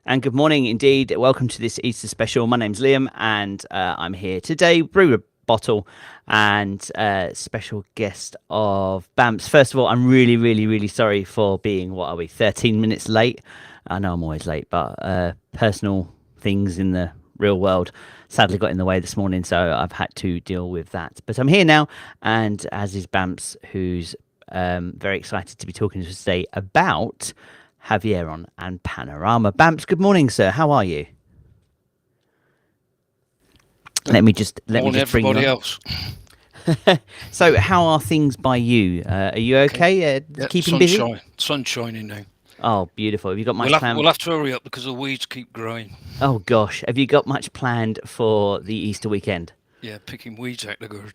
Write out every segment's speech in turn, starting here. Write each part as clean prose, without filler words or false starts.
And good morning indeed. Welcome to this Easter special. My name's Liam, and I'm here today. Brew a bottle and special guest of Bamps. First of all, I'm really sorry for being, 13 minutes late. I know I'm always late, but personal things in the real world sadly got in the way this morning, so I've had to deal with that. But I'm here now, and as is Bamps, who's very excited to be talking to us today about Havieron and Panorama. Bamps, good morning, sir. How are you? Let me just bring you everybody on. else. So, how are things by you? Are you okay? Keeping busy? Sun's shining now. Oh, beautiful. Have you got much planned? We'll have to hurry up because the weeds keep growing. Oh gosh, have you got much planned for the Easter weekend? Yeah, picking weeds out the garden.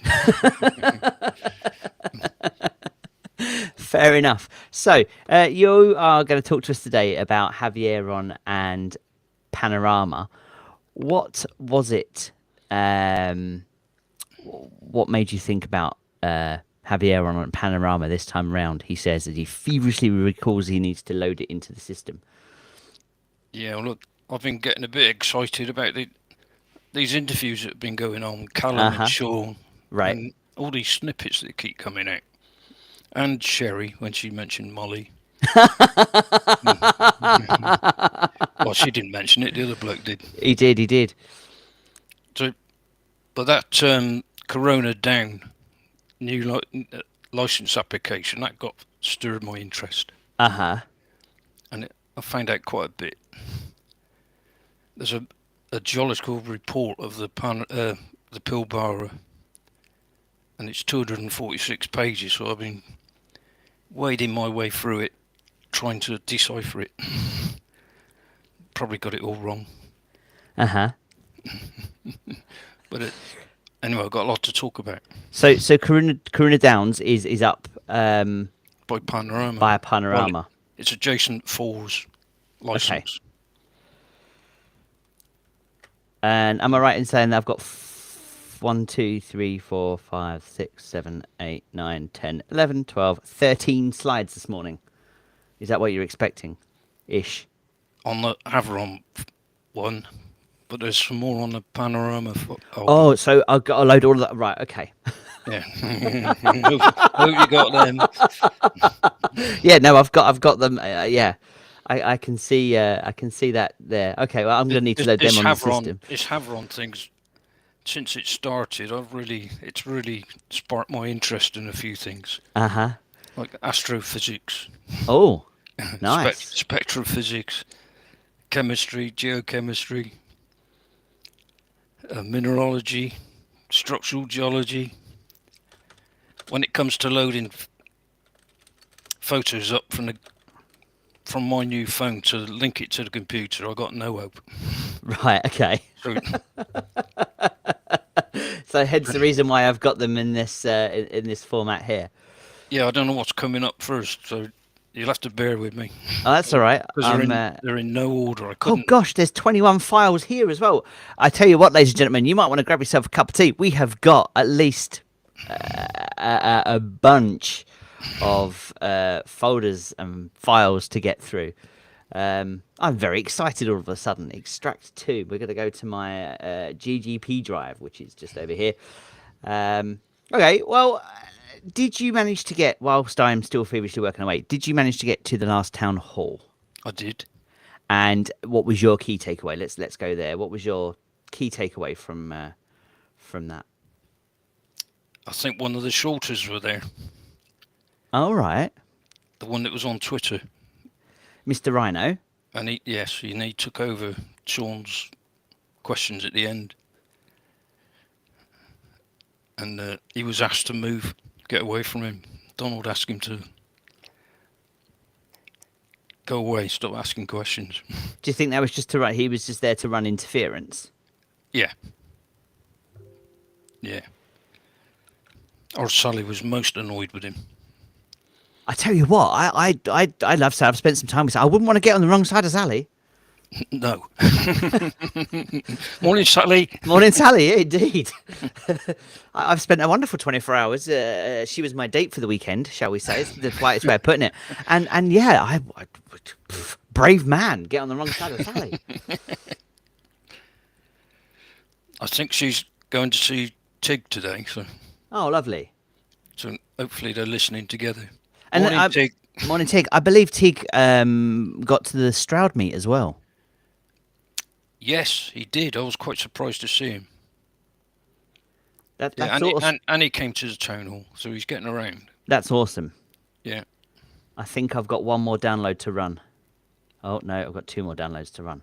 Fair enough. So, you are going to talk to us today about Havieron and Panorama. What was it? What made you think about Havieron and Panorama this time around? He says that he feverishly recalls he needs to load it into the system. Yeah, well, look, I've been getting a bit excited about these interviews that have been going on, Callum and Sean, right? And all these snippets that keep coming out. And Sherry, when she mentioned Molly. Well, she didn't mention it, the other bloke did. He did. So, but that Karuna down new license application, that got stirred my interest. And I found out quite a bit. There's a geological report of the Pilbara, and it's 246 pages, so I've been wading my way through it, trying to decipher it. Probably got it all wrong. But anyway, I've got a lot to talk about. So Karuna Downs is up by Panorama. By Panorama. Well, it's adjacent Falls license. Okay. And am I right in saying that I've got 1, 2, 3, 4, 5, 6, 7, 8, 9, 10, 11, 12, 13 slides this morning? Is that what you're expecting? Ish. On the Havieron one, but there's some more on the Panorama. Oh, so I've got to load all of that. Right, okay. Yeah. Hope you got them. Yeah, no, I've got them. Yeah. I can see that there. Okay, well, I'm going to need to load them on the system. This Havieron things, since it started, it's really sparked my interest in a few things. Like astrophysics. Oh, nice. Spectrophysics, chemistry, geochemistry, mineralogy, structural geology. When it comes to loading photos up from my new phone to link it to the computer, I got no hope. Right, okay. So hence the reason why I've got them in this format here. Yeah, I don't know what's coming up first, so you'll have to bear with me. Oh, that's all right. They're in no order. Oh gosh, there's 21 files here as well. I tell you what, ladies and gentlemen, you might want to grab yourself a cup of tea. We have got at least a bunch of folders and files to get through. I'm very excited all of a sudden. Extract 2. We're going to go to my GGP drive, which is just over here. Okay, well, did you manage to get, whilst I'm still feverishly working away, did you manage to get to the last town hall? I did. And what was your key takeaway? Let's go there. What was your key takeaway from that? I think one of the shorters were there. All right. The one that was on Twitter. Mr. Rhino. And he took over Sean's questions at the end. And he was asked to move, get away from him. Donald asked him to go away, stop asking questions. Do you think that was just to run? He was just there to run interference? Yeah. Or Sally was most annoyed with him. I tell you what, I love Sally. I've spent some time with Sally. I wouldn't want to get on the wrong side of Sally. No. Morning, Sally. Morning, Sally. Indeed. I've spent a wonderful 24 hours. She was my date for the weekend, shall we say? It's the politest way of putting it. And yeah, brave man. Get on the wrong side of Sally. I think she's going to see Tig today, so. Oh, lovely. So hopefully they're listening together. And Morning, Tig. Morning, Tig. I believe Tig got to the Stroud meet as well. Yes, he did. I was quite surprised to see him. That's awesome. And he came to the town hall, so he's getting around. That's awesome. Yeah. I think I've got one more download to run. Oh, no, I've got 2 more downloads to run.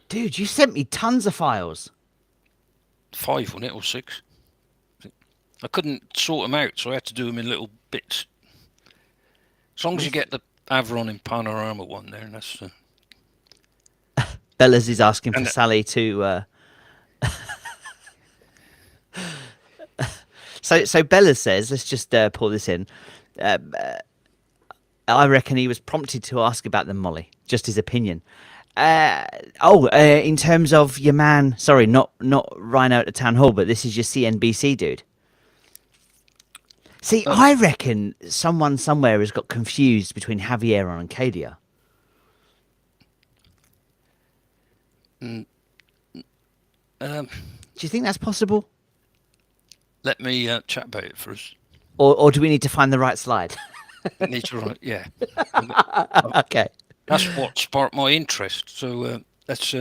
Dude, you sent me tons of files. 5, wasn't it, or 6? I couldn't sort them out, so I had to do them in little bits. As long as you get the Havieron and Panorama one there, and that's... Bellas is asking for Sally to... So Bella says, let's just pull this in. I reckon he was prompted to ask about the Molly, just his opinion. In terms of your man, sorry, not Rhino at the town hall, but this is your CNBC dude. See, I reckon someone somewhere has got confused between Havieron and Cadia. Do you think that's possible? Let me chat about it for us. Or do we need to find the right slide? Need to write, yeah. Okay. That's what sparked my interest. So let's.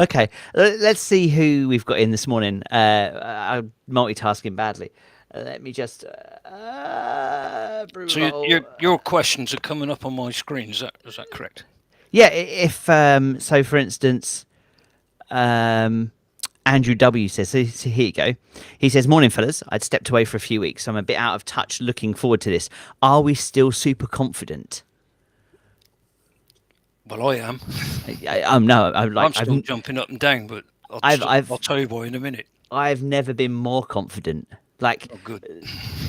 Okay, let's see who we've got in this morning. I'm multitasking badly. Let me just. So your questions are coming up on my screen. Is that correct? Yeah. If so, for instance, Andrew W says, so here you go. He says, morning, fellas. I'd stepped away for a few weeks, so I'm a bit out of touch. Looking forward to this. Are we still super confident? Well, I am. No, I'm still jumping up and down, but I'll tell you why in a minute. I've never been more confident. Like, oh, good.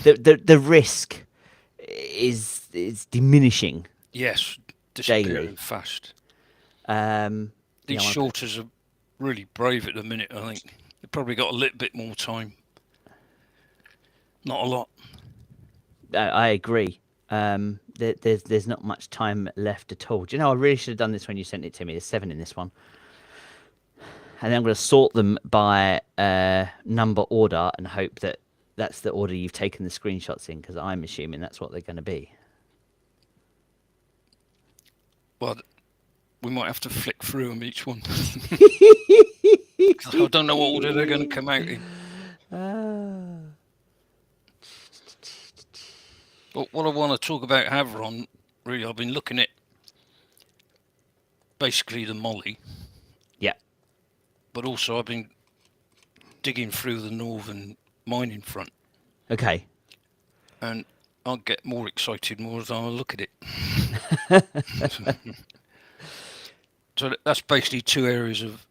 The risk is diminishing. Yes, disappearing fast. These shorters are really brave at the minute. I think they've probably got a little bit more time. Not a lot. I agree. There's not much time left at all. Do you know, I really should have done this when you sent it to me. There's 7 in this one. And then I'm going to sort them by number order and hope that that's the order you've taken the screenshots in, because I'm assuming that's what they're going to be. Well, we might have to flick through them each one. I don't know what order they're going to come out in. But what I want to talk about Havieron, really, I've been looking at basically the Molly. Yeah. But also I've been digging through the northern mining front. Okay. And I'll get more excited more as I look at it. So that's basically 2 areas of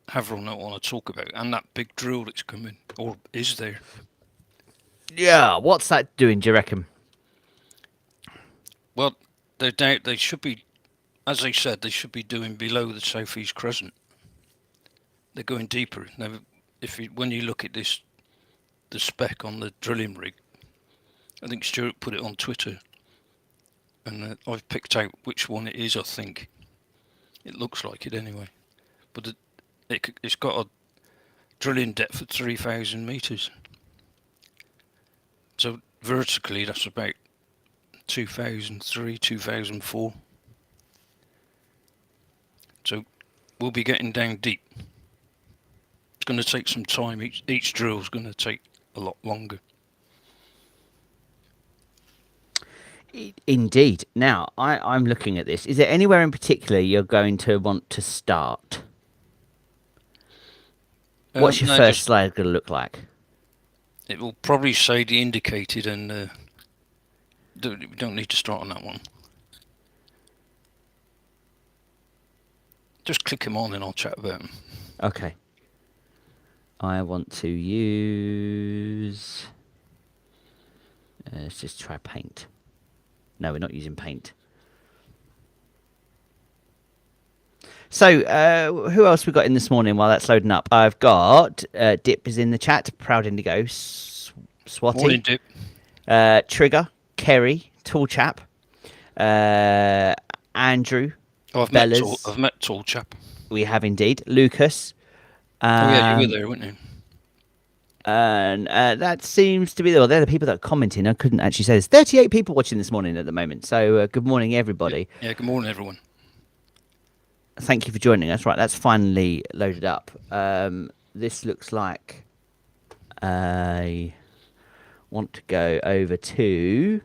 Havieron I want to talk about, and that big drill that's coming, or is there. Yeah, what's that doing, do you reckon? Well, they should be, as they said, they should be doing below the southeast crescent. They're going deeper. Now, when you look at the spec on the drilling rig, I think Stuart put it on Twitter, and I've picked out which one it is. I think it looks like it anyway, but it's got a drilling depth of 3,000 meters. So vertically, that's about 2003, 2004. So we'll be getting down deep. It's going to take some time. Each drill is going to take a lot longer. Indeed. Now, I'm looking at this. Is there anywhere in particular you're going to want to start? What's your first slide going to look like? It will probably say the indicated, and we don't need to start on that one. Just click them on and I'll chat about them. Okay. I want to use... let's just try paint. No, we're not using paint. So, who else we got in this morning while that's loading up? I've got Dip is in the chat. Proud Indigo, Swatty. Morning, Dip. Trigger, Kerry, Tall Chap, Andrew, Oh, Bella's. I've met Tall Chap. We have indeed. Lucas. Oh yeah, you were Um, there, weren't you? and that seems to be, well, they're the people that are commenting. I couldn't actually say there's 38 people watching this morning at the moment. So good morning, everybody. Yeah. Good morning, everyone. Thank you for joining us. Right, that's finally loaded up. This looks like I want to go over to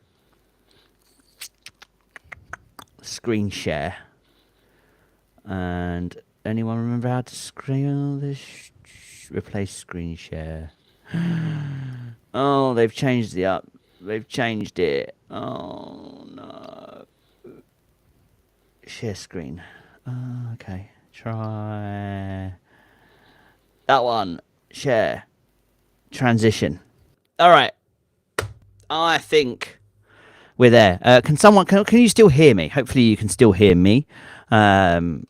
screen share. And anyone remember how to screen this? Replace screen share. Oh, they've changed the up. They've changed it. Oh no. Share screen. Okay. Try that one. Share. Transition. All right. I think we're there. Can someone? Can you still hear me? Hopefully, you can still hear me. Um,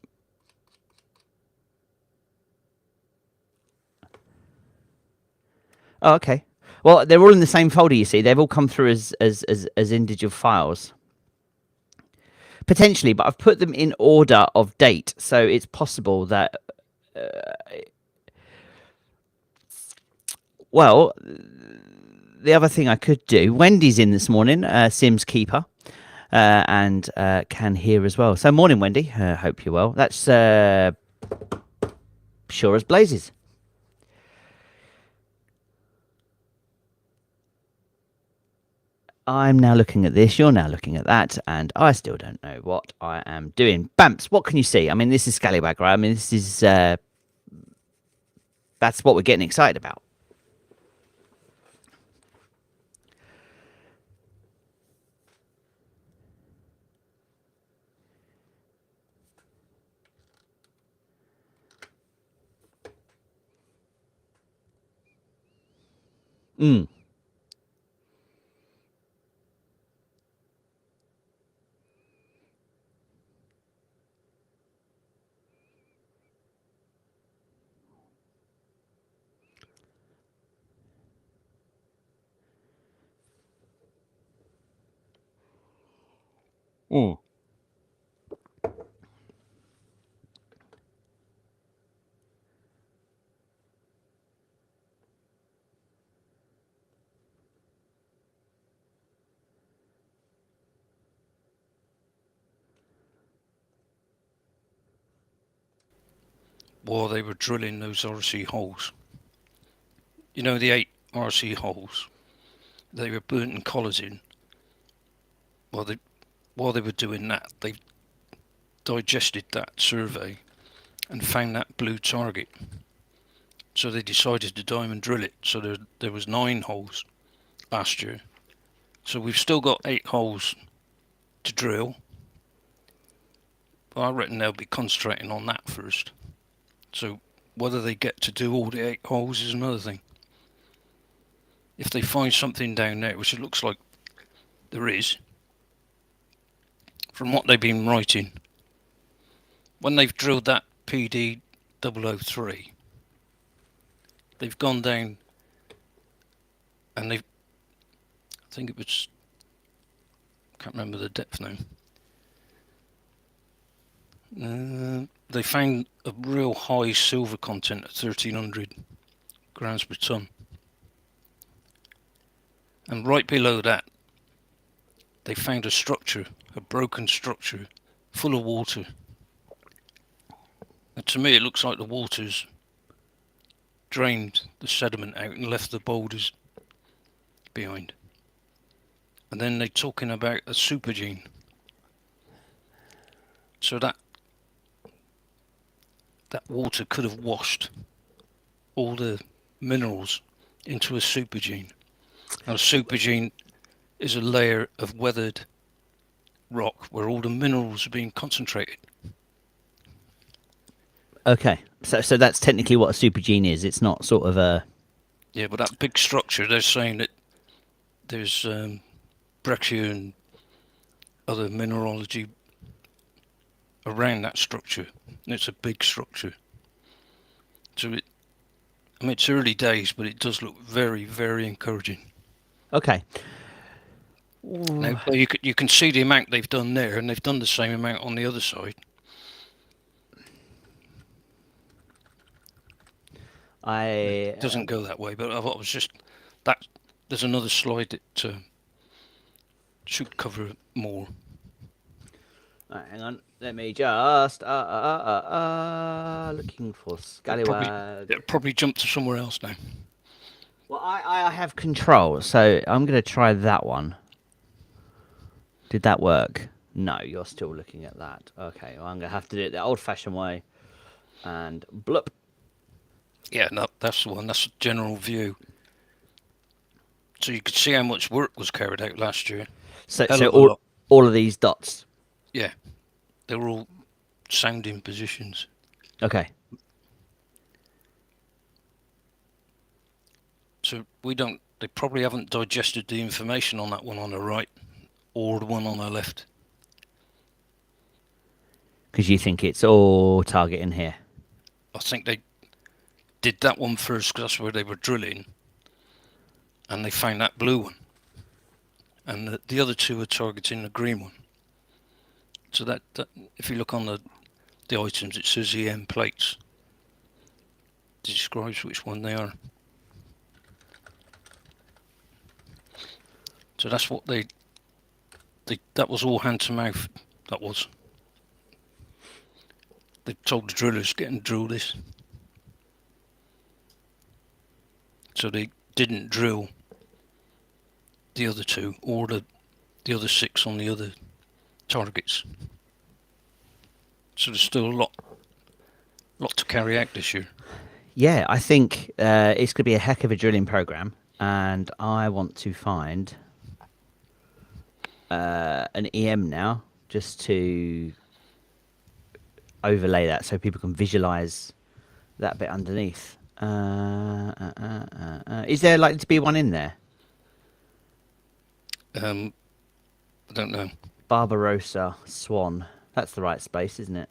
oh, okay. Well, they're all in the same folder. You see, they've all come through as individual files. Potentially, but I've put them in order of date, so it's possible that. Well, the other thing I could do. Wendy's in this morning. Sims Keeper. And can hear as well. So, morning, Wendy. Hope you're well. That's sure as blazes. I'm now looking at this, you're now looking at that, and I still don't know what I am doing. Bamps, what can you see? I mean, this is Scallywag, right? I mean, this is, that's what we're getting excited about. Mm. Mm. While they were drilling those RC holes, you know, the 8 RC holes, they were burning collars in. While they were doing that, they digested that survey and found that blue target. So they decided to diamond drill it. So there was 9 holes last year. So we've still got 8 holes to drill. But I reckon they'll be concentrating on that first. So whether they get to do all the 8 holes is another thing. If they find something down there, which it looks like there is, from what they've been writing, when they've drilled that PD 003, they've gone down and I think it was, can't remember the depth now. They found a real high silver content at 1300 grams per ton. And right below that, they found a structure, a broken structure, full of water. And to me, it looks like the water's drained the sediment out and left the boulders behind. And then they're talking about a supergene. So that water could have washed all the minerals into a supergene. Now, a supergene is a layer of weathered rock where all the minerals are being concentrated. Okay, so that's technically what a supergene is. It's not sort of a... Yeah, but that big structure, they're saying that there's breccia and other mineralogy around that structure. And it's a big structure. So it's early days, but it does look very, very encouraging. Okay. Now, you can see the amount they've done there, and they've done the same amount on the other side. I It doesn't go that way, but I was just that. There's another slide that should cover more. Right, hang on. Let me just looking for Scallywag. It'll probably jump to somewhere else now. Well, I have control, so I'm gonna try that one. Did that work? No, you're still looking at that. Okay, well, I'm gonna have to do it the old-fashioned way. And blup. Yeah, no, that's the one. That's a general view. So you could see how much work was carried out last year. So Lot. all of these dots. Yeah, they were all sounding positions. Okay. So they probably haven't digested the information on that one on the right or the one on the left. Because you think it's all targeting here. I think they did that one first because that's where they were drilling, and they found that blue one, and the other two are targeting the green one. So that if you look on the items, it says EM plates. It describes which one they are. So that's what they that was all hand to mouth. That was. They told the drillers, get and drill this. So they didn't drill the other two or the other 6 on the other targets. So there's still a lot to carry out this year. Yeah, I think it's going to be a heck of a drilling program, and I want to find an EM now just to overlay that so people can visualize that bit underneath. Is there likely to be one in there? I don't know. Barbarossa Swan. That's the right space, isn't it?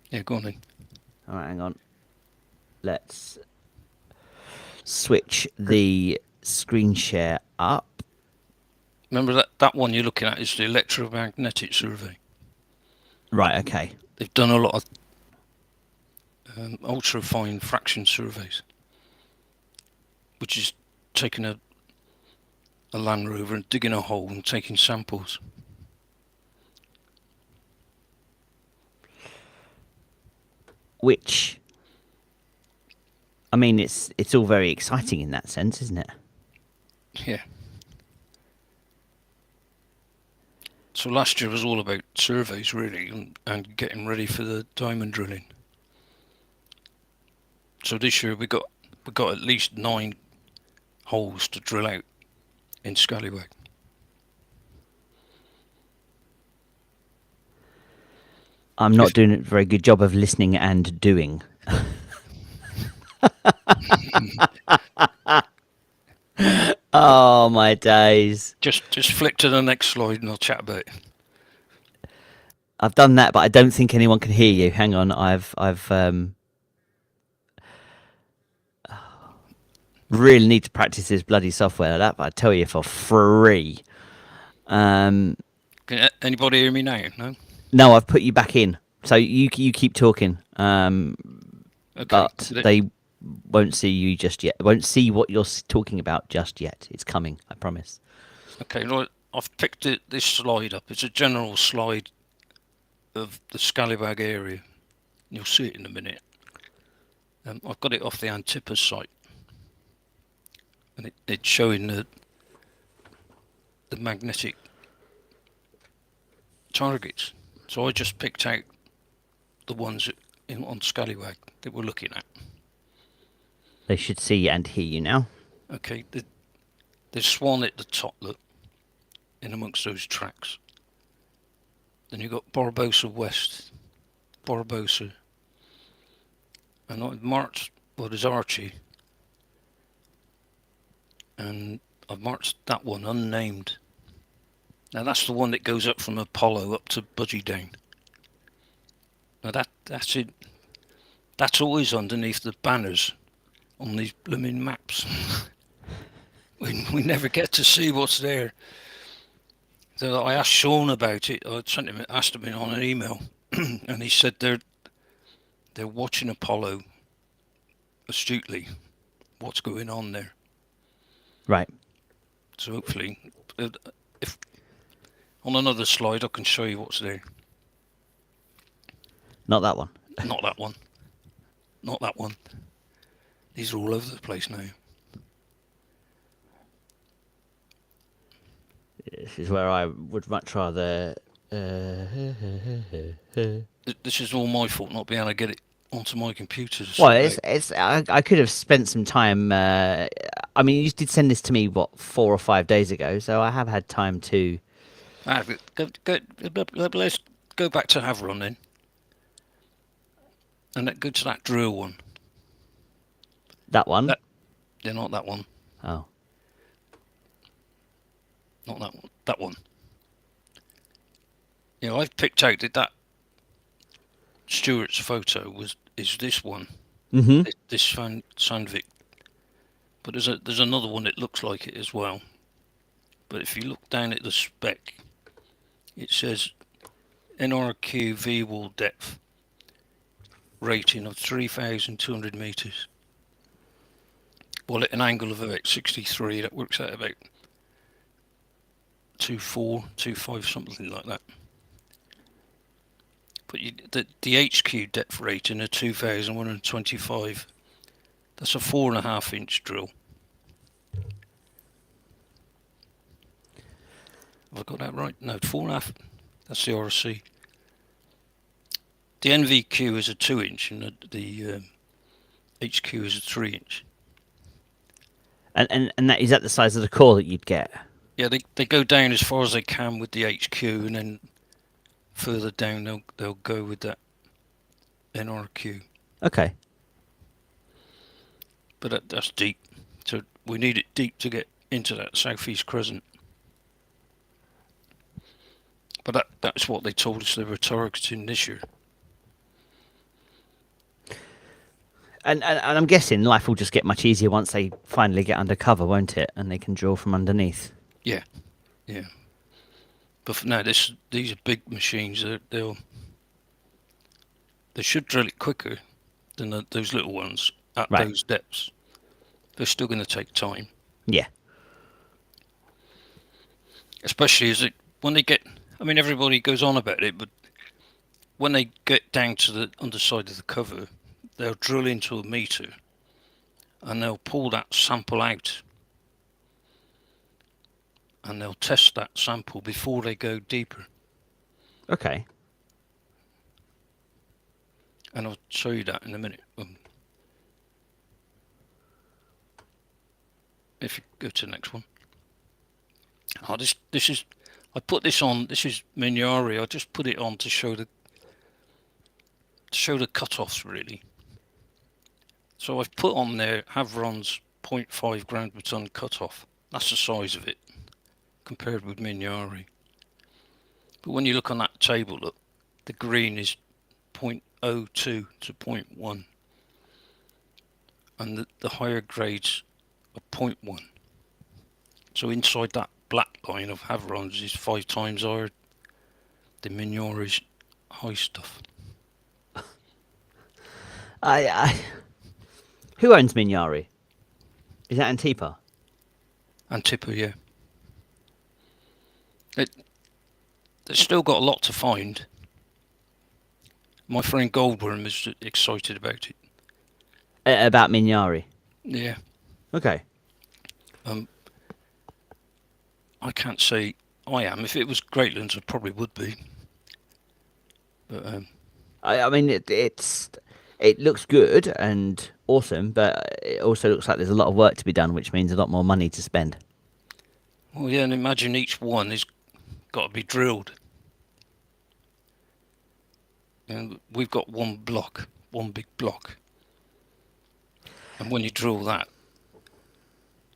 Yeah, go on then. All right, hang on. Let's switch the screen share up. Remember that one you're looking at is the electromagnetic survey. Right, okay. They've done a lot of ultra-fine fraction surveys, which is taking a Land Rover and digging a hole and taking samples. Which, I mean, it's all very exciting in that sense, isn't it? Yeah. So last year was all about surveys, really, and getting ready for the diamond drilling. So this year we got at least 9 holes to drill out in Scallywag. I'm not doing a very good job of listening and doing. Oh, my days. Just flick to the next slide and I'll chat about it. I've done that, but I don't think anyone can hear you. Hang on, I've really need to practice this bloody software like that, but I tell you for free. Can anybody hear me now? No? No, I've put you back in. So you keep talking. Okay. But they won't see you just yet. Won't see what you're talking about just yet. It's coming, I promise. Okay, well, I've picked this slide up. It's a general slide of the Scallywag area. You'll see it in a minute. I've got it off the Antipas site. And it's showing the magnetic targets. So I just picked out the ones on Scallywag that we're looking at. They should see and hear you now. Okay, there's Swan at the top, look, in amongst those tracks. Then you've got Barbosa West, Barbosa, and I've marked, well, there's Archie, and I've marked that one unnamed. Now that's the one that goes up from Apollo up to Budgie Down. Now that's it. That's always underneath the banners on these blooming maps. we never get to see what's there. So I asked Sean about it. I asked him on an email, and he said they're watching Apollo astutely what's going on there. Right. So hopefully, if on another slide I can show you what's there. Not that one. Not that one. Not that one. These are all over the place now. This is where I would much rather. This is all my fault not being able to get it onto my computer. Well, it's. I could have spent some time. I mean, you did send this to me 4 or 5 days ago, so I have had time to. Let's go back to Havieron then, and go to that drill one. That one. Yeah, not that one. Oh. Not that one. That one. You know, I've picked out that Stuart's photo is this one. Mm-hmm. This Sandvik. But there's another one that looks like it as well. But if you look down at the spec, it says NRQ V wall depth rating of 3,200 meters. Well, at an angle of about 63, that works out about 2.4, 2.5, something like that. But the HQ depth rating of 2,125, that's a 4.5 inch drill. Have I got that right? No, 4.5. That's the RC. The NVQ is a 2 inch and the HQ is a 3 inch. And that is that the size of the core that you'd get? Yeah, they go down as far as they can with the HQ, and then further down they'll go with that NRQ. Okay. But that's deep. So we need it deep to get into that southeast crescent. But that's what they told us they were targeting this year. And I'm guessing life will just get much easier once they finally get under cover, won't it? And they can drill from underneath. Yeah. But for now, these are big machines. They should drill it quicker than those little ones at those depths. They're still going to take time. Yeah. Especially when they get. I mean, everybody goes on about it, but when they get down to the underside of the cover, they'll drill into a meter and they'll pull that sample out and they'll test that sample before they go deeper. Okay. And I'll show you that in a minute. If you go to the next one. Oh, this is. I put this on. This is Minyari. I just put it on to show the cut-offs really. So I've put on there Havieron's 0.5 grams per ton cut-off. That's the size of it compared with Minyari. But when you look on that table, look, the green is 0.02 to 0.1, and the higher grades are 0.1. So inside that black line of Havieron's is 5 times higher than Minyari's high stuff. Who owns Minyari? Is that Antipa? Antipa, yeah. They've still got a lot to find. My friend Goldworm is excited about it. About Minyari? Yeah. Okay. I can't say I am. If it was Greatlands, I probably would be. But I mean, it looks good and awesome, but it also looks like there's a lot of work to be done, which means a lot more money to spend. Well, yeah, and imagine each one has got to be drilled. And we've got one big block. And when you drill that,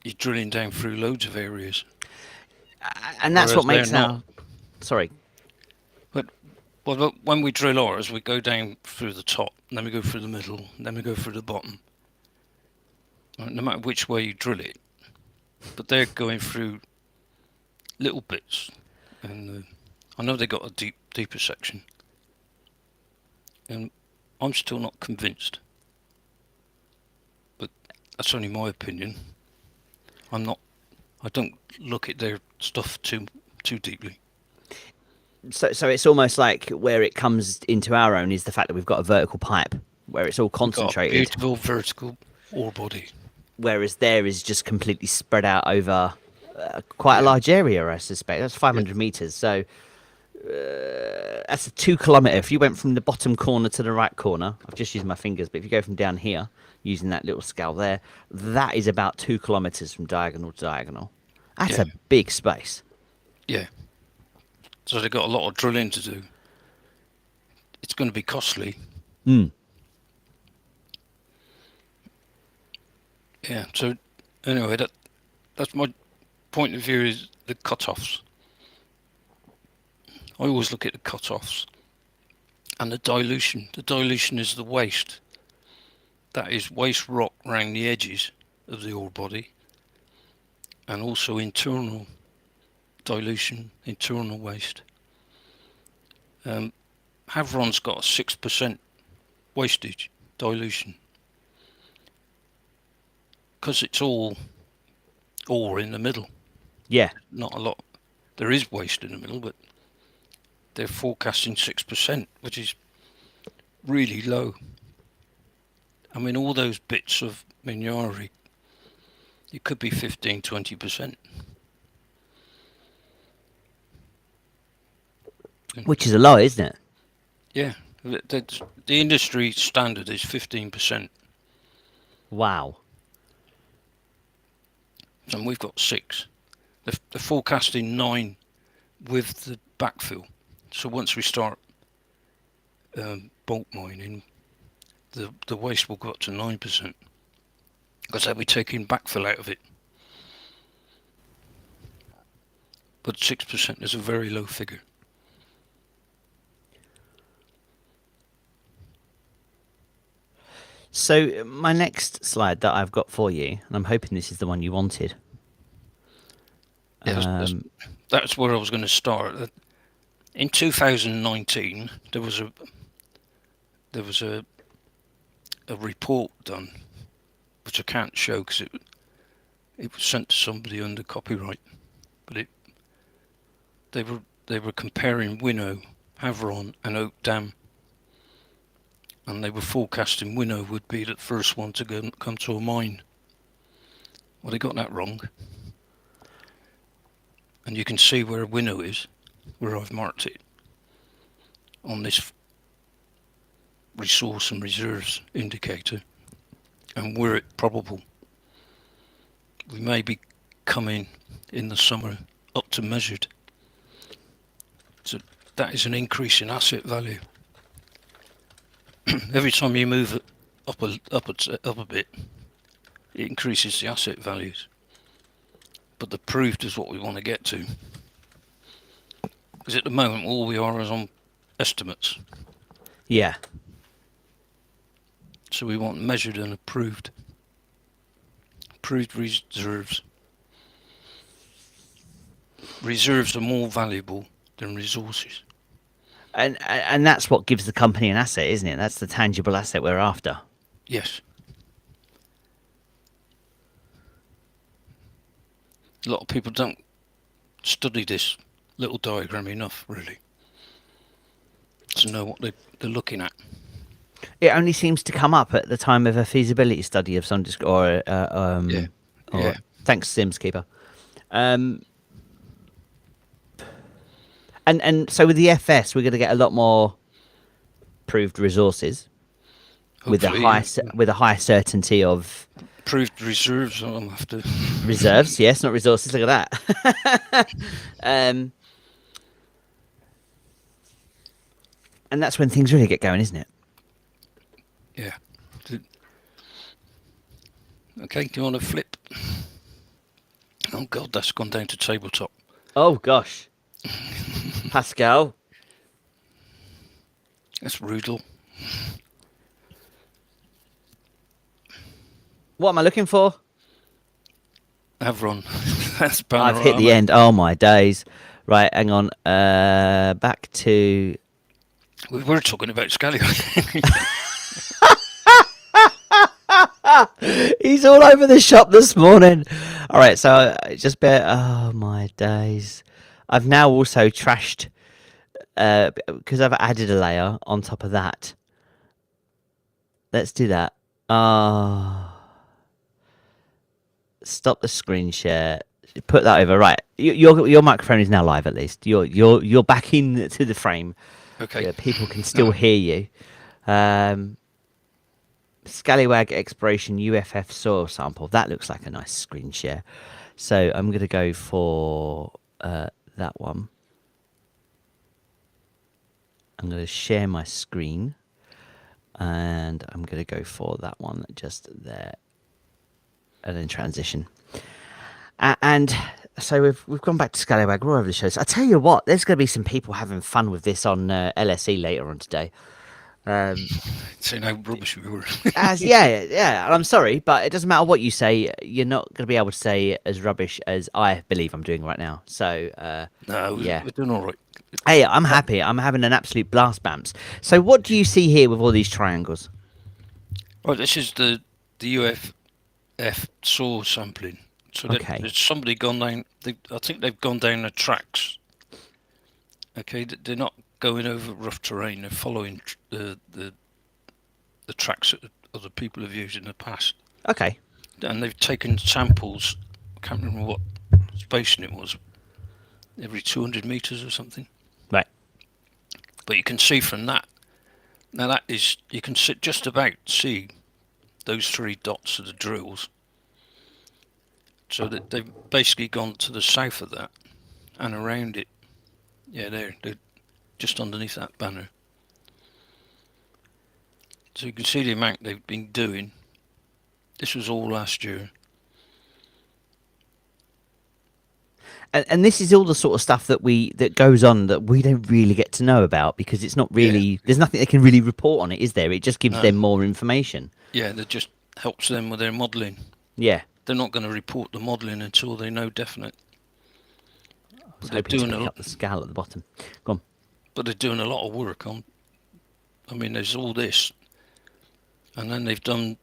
you're drilling down through loads of areas. And that's what makes our... Sorry. But when we drill ours, we go down through the top, and then we go through the middle, and then we go through the bottom. No matter which way you drill it. But they're going through little bits. And I know they got a deeper section. And I'm still not convinced. that's only my opinion. I don't look at their stuff too deeply. So it's almost like where it comes into our own is the fact that we've got a vertical pipe where it's all We've got a concentrated, beautiful vertical ore body. whereas there is just completely spread out over quite a Yeah. large area. I suspect that's 500 meters. So that's a 2 kilometer. If you went from the bottom corner to the right corner, I've just used my fingers, but if you go from down here using that little scale there, that is about 2 kilometers from diagonal to diagonal. That's Yeah. a big space. Yeah. So they've got a lot of drilling to do. It's going to be costly. Mm. Yeah. So anyway, that's my point of view, is the cut-offs. I always look at the cut-offs and the dilution. The dilution is the waste. That is waste rock around the edges of the ore body, and also internal dilution, internal waste. Havieron's got a 6% wastage dilution because it's all ore in the middle. Yeah. Not a lot. There is waste in the middle, but they're forecasting 6%, which is really low. I mean, all those bits of minerary, it could be 15-20%. Which is a lot, isn't it? Yeah, the industry standard is 15%, Wow. and we've got 6. They're forecasting 9 with the backfill. So once we start bulk mining, the waste will go up to 9% because they'll be taking backfill out of it. But 6% is a very low figure. So my next slide that I've got for you, and I'm hoping this is the one you wanted. Yeah, that's where I was going to start. In 2019, there was a report done, which I can't show because it was sent to somebody under copyright. But they were comparing Winnow, Havieron, and Oak Dam, and they were forecasting Winnow would be the first one to come to a mine. Well, they got that wrong. And you can see where Winnow is, where I've marked it on this resource and reserves indicator, and where it's probable. We may be coming in the summer up to measured. So that is an increase in asset value. Every time you move it up a bit, it increases the asset values. But the proved is what we want to get to. Because at the moment, all we are is on estimates. Yeah. So we want measured and approved. Approved reserves. Reserves are more valuable than resources. And that's what gives the company an asset, isn't it? That's the tangible asset we're after. Yes. A lot of people don't study this little diagram enough, really, to know what they're looking at. It only seems to come up at the time of a feasibility study of some Yeah. Thanks, Simskeeper. And so with the FS, we're going to get a lot more proved resources with a high certainty of proved reserves. I'll have to reserves. Yes, not resources. Look at that. And that's when things really get going, isn't it? Yeah. Okay, do you want to flip? Oh God, that's gone down to tabletop. Oh gosh. Pascal. That's Rudel. What am I looking for? Havieron. That's Panorama. I've hit the end. Oh my days. Right, hang on. Back to... We were talking about Scallywag. He's all over the shop this morning. All right, so just bear. Oh my days! I've now also trashed because I've added a layer on top of that. Let's do that. Stop the screen share. Put that over. Right, your microphone is now live. At least you're back into the frame. Okay. Yeah, people can still hear you. Scallywag exploration UFF soil sample. That looks like a nice screen share. So I'm going to go for that one. I'm going to share my screen. And I'm going to go for that one just there. And then transition. And so we've gone back to Scallywag. We're all over the shows. I tell you what, there's going to be some people having fun with this on LSE later on today. Say no rubbish we were. Yeah. I'm sorry, but it doesn't matter what you say. You're not going to be able to say as rubbish as I believe I'm doing right now. So No, yeah, we're doing all right. hey, I'm happy. I'm having an absolute blast, Bamps. So what do you see here with all these triangles? Right, this is the UFF soil sampling. So there's somebody gone down. I think they've gone down the tracks. Okay, they're not going over rough terrain. They're following the tracks that other people have used in the past. Okay. And they've taken samples. I can't remember what spacing it was. Every 200 meters or something. Right. But you can see from that. Now that is, you can just about see those 3 dots of the drills. So that they've basically gone to the south of that and around it. Yeah, they're just underneath that banner. So you can see the amount they've been doing. This was all last year. And this is all the sort of stuff that goes on that we don't really get to know about because it's not really there's nothing they can really report on it, is there? It just gives them more information. Yeah, that just helps them with their modelling. Yeah. They're not going to report the modelling until they know definite. I was hoping to pick up the scale at the bottom. Go on. But they're doing a lot of work on. I mean, there's all this, and then they've done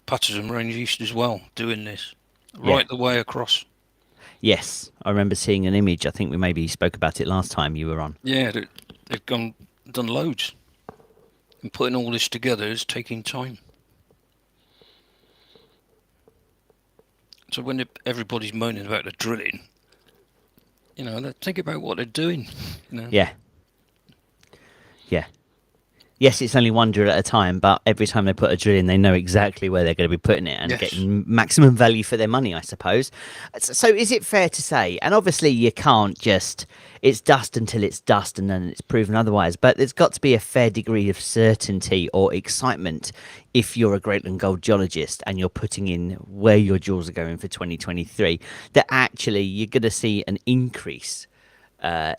Patterson Range East as well, doing this right the way across. Yes, I remember seeing an image. I think we maybe spoke about it last time you were on. Yeah, they've done loads, and putting all this together is taking time. So when everybody's moaning about the drilling, think about what they're doing. Yeah. Yes, it's only one drill at a time, but every time they put a drill in, they know exactly where they're going to be putting it and getting maximum value for their money, I suppose. So is it fair to say, and obviously you can't just, it's dust until it's dust and then it's proven otherwise, but there's got to be a fair degree of certainty or excitement if you're a Greatland Gold geologist and you're putting in where your jewels are going for 2023, that actually you're going to see an increase or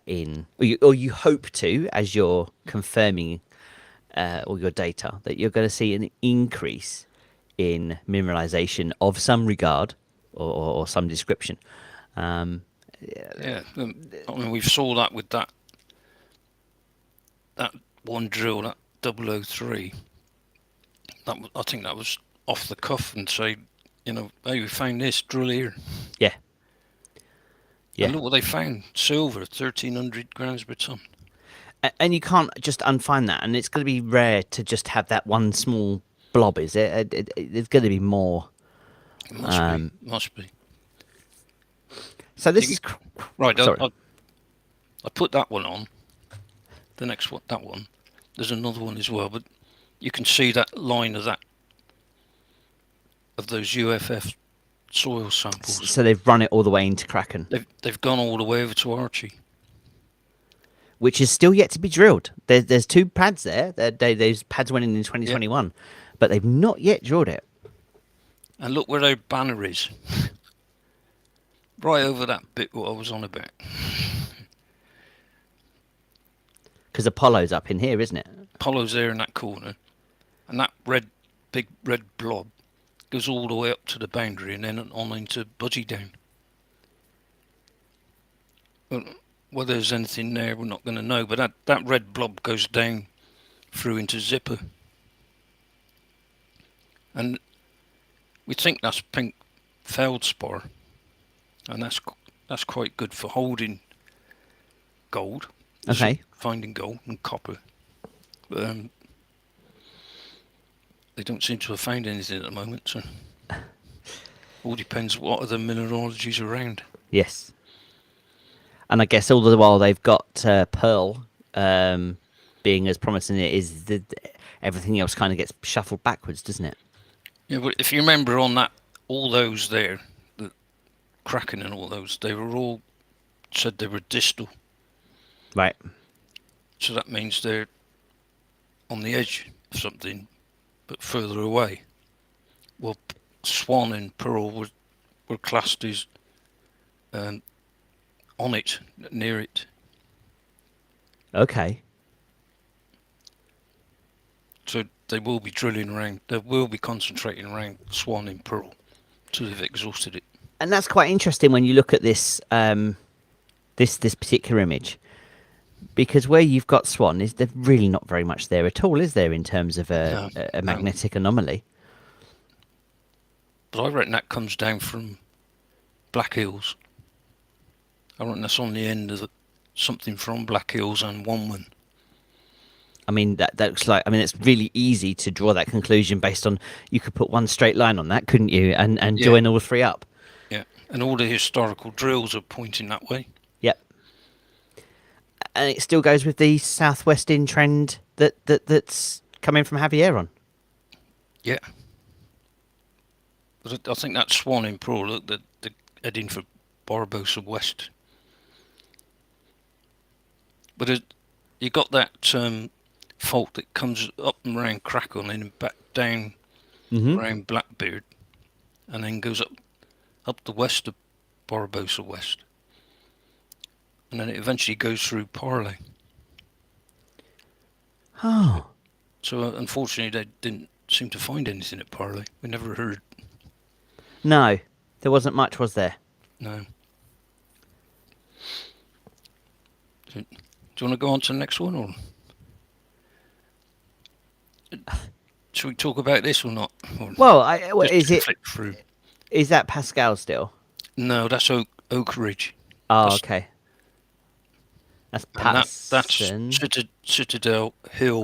you hope to, as you're confirming all your data, that you're going to see an increase in mineralization of some regard or some description. I mean, we saw that with that one drill, that 003. I think that was off the cuff and say, hey, we found this, drill here. Yeah. And look what they found, silver, 1,300 grams per ton. And you can't just unfind that, and it's going to be rare to just have that one small blob, is it? There's going to be more. It must be. So this is right. I put that one on. The next one, that one. There's another one as well, but you can see that line of those UFF soil samples. So they've run it all the way into Kraken. They've gone all the way over to Archie, which is still yet to be drilled. There's 2 pads there. Those pads went in 2021, but they've not yet drilled it. And look where their banner is. Right over that bit what I was on about. Because Apollo's up in here, isn't it? Apollo's there in that corner. And that big red blob goes all the way up to the boundary and then on into Budgie Down. Well, whether there's anything there, we're not going to know. But that red blob goes down through into Zipper. And We think that's pink feldspar, and that's quite good for holding gold. Okay. Finding gold and copper. But, they don't seem to have found anything at the moment, so all depends what other mineralogies around. Yes. And I guess all the while they've got pearl being as promising it is, everything else kind of gets shuffled backwards, doesn't it? Yeah, but if you remember on that, all those there, the Kraken and all those, they were all said they were distal. Right. So that means they're on the edge of something, but further away. Well, Swan and Pearl were classed as on it, near it. Okay. So they will be drilling around, they will be concentrating around Swan and Pearl till they've exhausted it. And that's quite interesting when you look at this this particular image, because where you've got Swan, is there really not very much there at all, is there, in terms of a magnetic anomaly? But I reckon that comes down from Black Hills. I reckon that's on the end of something from Black Hills and Wanman. I mean, that looks like, I mean, it's really easy to draw that conclusion based on, you could put one straight line on that, couldn't you? And join all three up. Yeah, and all the historical drills are pointing that way. Yep. And it still goes with the southwestern trend that's coming from Havieron. Yeah. But I think that Swan in Pearl, look, they're heading for Barbarossa West. But you got that fault that comes up and around Kraken and back down around Blackbeard, and then goes up the west of Barbarossa West, and then it eventually goes through Parley. Oh. So unfortunately, they didn't seem to find anything at Parley. We never heard. No, there wasn't much, was there? No. Do you want to go on to the next one, or should we talk about this or not? Or well, is it? Flip through? Is that Pascal still? No, that's Oak Ridge. Oh, okay. That's Patterson. That's Citadel Hill,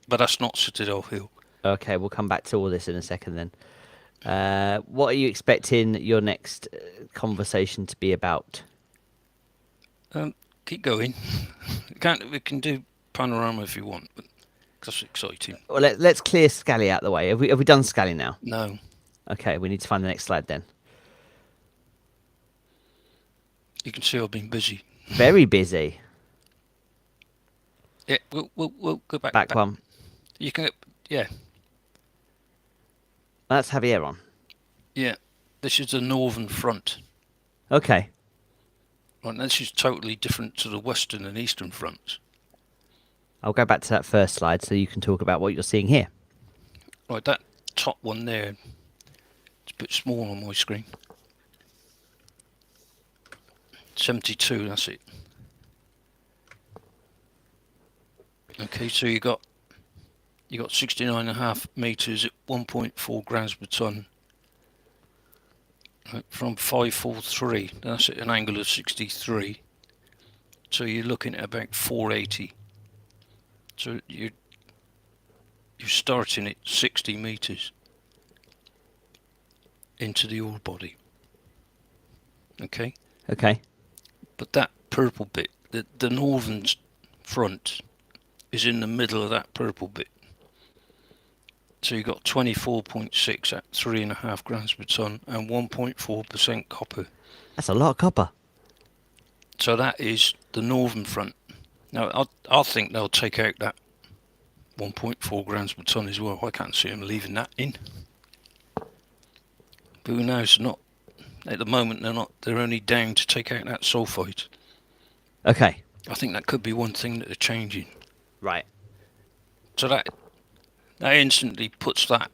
but that's not Citadel Hill. Okay, we'll come back to all this in a second then. What are you expecting your next conversation to be about? Keep going. We can do Panorama if you want, but that's exciting. Well, let's clear Scally out of the way. Have we done Scally now? No. Okay, we need to find the next slide then. You can see I've been busy. Very busy. Yeah, we'll go back. Back one. You can, yeah. That's Havieron. Yeah, this is the northern front. Okay. Right, this is totally different to the western and eastern fronts. I'll go back to that first slide so you can talk about what you're seeing here. Right, that top one there, it's a bit small on my screen. 72, that's it. Okay, so you got 69.5 meters at 1.4 grams per ton. Right, from 543, that's at an angle of 63. So you're looking at about 480. So you're starting at 60 meters into the ore body. Okay. Okay. But that purple bit, the northern front, is in the middle of that purple bit. So you've got 24.6 at 3.5 grams per ton and 1.4% copper. That's a lot of copper. So that is the northern front. Now, I think they'll take out that 1.4 grams per ton as well. I can't see them leaving that in. But who knows? Not at the moment. They're not. They're only down to take out that sulfide. Okay. I think that could be one thing that they're changing. Right. So that instantly puts that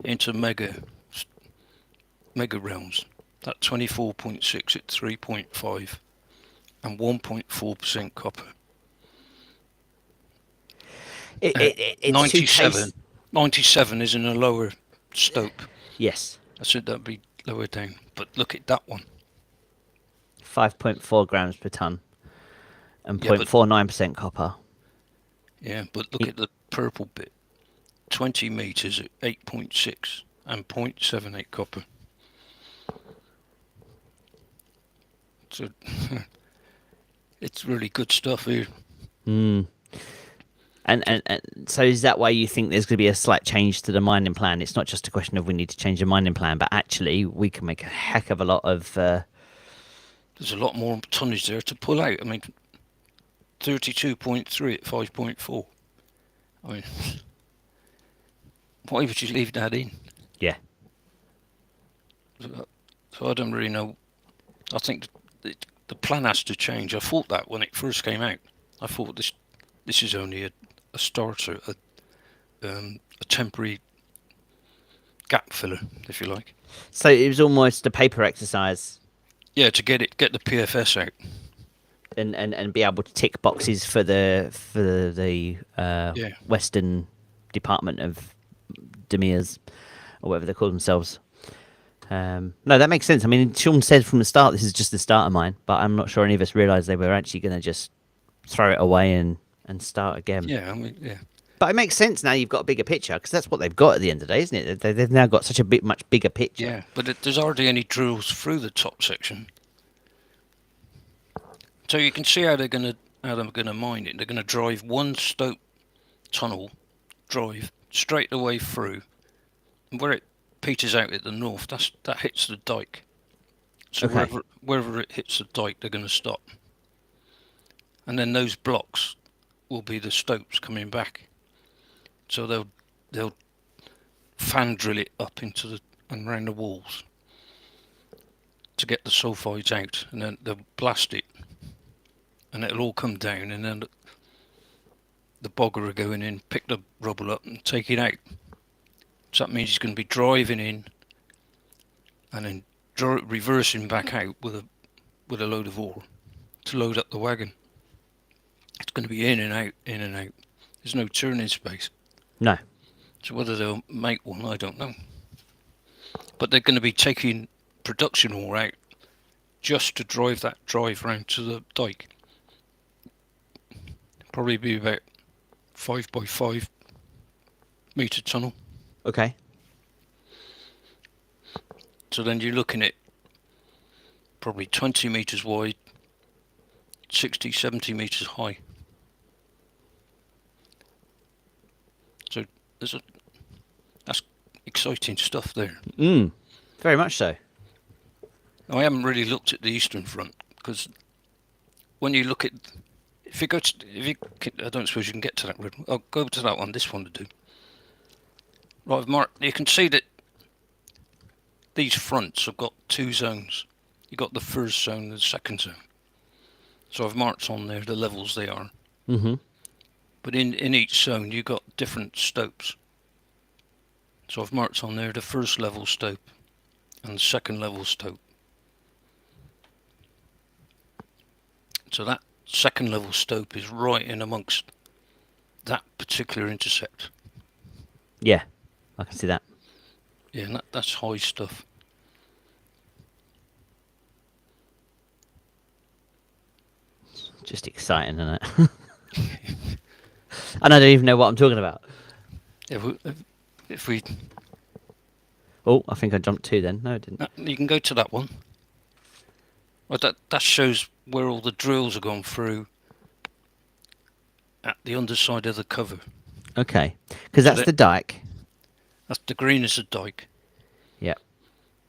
into mega realms. That 24.6 at 3.5 and 1.4% copper. It's 97 is in a lower stope. Yes. I said that'd be lower down. But look at that one. 5.4 grams per ton and Yeah, but 0.49% copper. look at the purple bit. 20 meters at 8.6 and 0.78 copper. So it's really good stuff here. Mm. And so is that why you think there's going to be a slight change to the mining plan? It's not just a question of we need to change the mining plan, but actually we can make a heck of a lot of. There's a lot more tonnage there to pull out. I mean, 32.3 at 5.4. I mean, why would you leave that in? Yeah. So I don't really know. I think the plan has to change. I thought that when it first came out. I thought this is only a starter, a temporary gap filler, if you like. So it was almost a paper exercise. Yeah, to get the PFS out. And be able to tick boxes for the Western Department of Demirs or whatever they call themselves. No, that makes sense. I mean, Sean said from the start this is just the starter mine, but I'm not sure any of us realised they were actually going to just throw it away and start again. Yeah, I mean, yeah. But it makes sense now you've got a bigger picture because that's what they've got at the end of the day, isn't it? They've now got such a much bigger picture. Yeah, but there's hardly any drills through the top section. So you can see how they're gonna mine it. They're gonna drive one stope tunnel, drive straight away through, and where it peters out at the north, that hits the dike. So okay. wherever it hits the dike, they're gonna stop, and then those blocks will be the stopes coming back. So they'll fan drill it up into and around the walls to get the sulfides out, and then they'll blast it. And it'll all come down, and then the bogger will go in, pick the rubble up and take it out. So that means he's going to be driving in and then reversing back out with a load of ore to load up the wagon. It's going to be in and out, in and out. There's no turning space. No. So whether they'll make one, I don't know. But they're going to be taking production ore out just to drive that drive round to the dike. Probably be about 5 by 5 metre tunnel. Okay. So then you're looking at probably 20 metres wide, 60, 70 metres high. So that's exciting stuff there. Very much so. Now, I haven't really looked at the eastern front because when you look at I don't suppose you can get to that red one. I'll go to that one. This one to do. Right, Mark. You can see that these fronts have got two zones. You've got the first zone and the second zone. So I've marked on there the levels they are. Mm-hmm. But in each zone you've got different stopes. So I've marked on there the first level stope and the second level stope. So that second level stope is right in amongst that particular intercept. Yeah, I can see that. Yeah, and that's high stuff. Just exciting, isn't it? And I don't even know what I'm talking about. If we... Oh, I think I jumped 2 then. No, I didn't. You can go to that one. Well, that shows where all the drills have gone through at the underside of the cover. Okay, because that's the dike. That's the green is the dike. Yeah,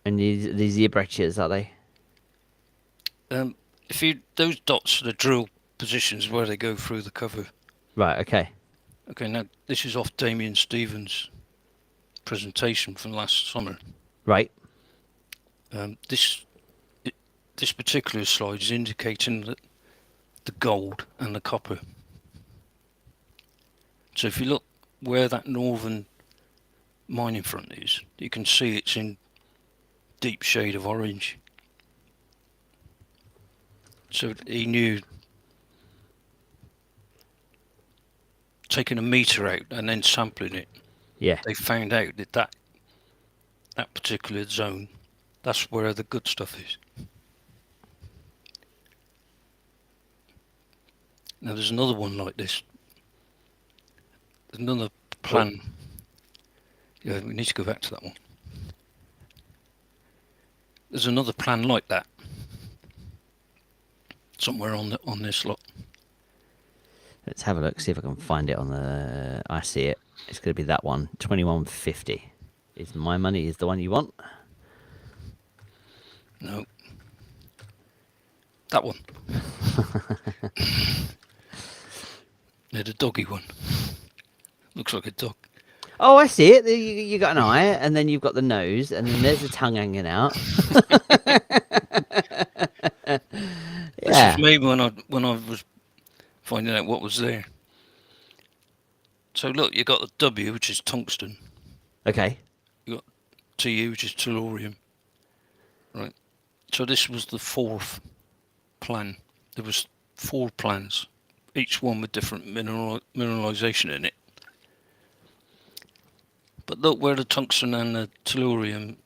and these are breccias, are they? Those dots are the drill positions where they go through the cover. Right. Okay. Okay. Now this is off Damien Stevens' presentation from last summer. Right. This particular slide is indicating that the gold and the copper. So if you look where that northern mining front is, you can see it's in deep shade of orange. So he knew taking a meter out and then sampling it. Yeah. They found out that that particular zone, that's where the good stuff is. Now there's another one like this. There's another plan. Oh. Yeah, we need to go back to that one. There's another plan like that somewhere on this lot. Let's have a look, see if I can find it on the... I see it. It's going to be that one. 2150. Is my money is the one you want? No. That one. Yeah, the doggy one. Looks like a dog. Oh, I see it. You got an eye, and then you've got the nose, and then there's the tongue hanging out. This was me when I was finding out what was there. So look, you got the W, which is tungsten. Okay. You got Tu, which is tellurium. Right. So this was the fourth plan. There was 4 plans, each one with different mineralization in it. But look where the tungsten and the tellurium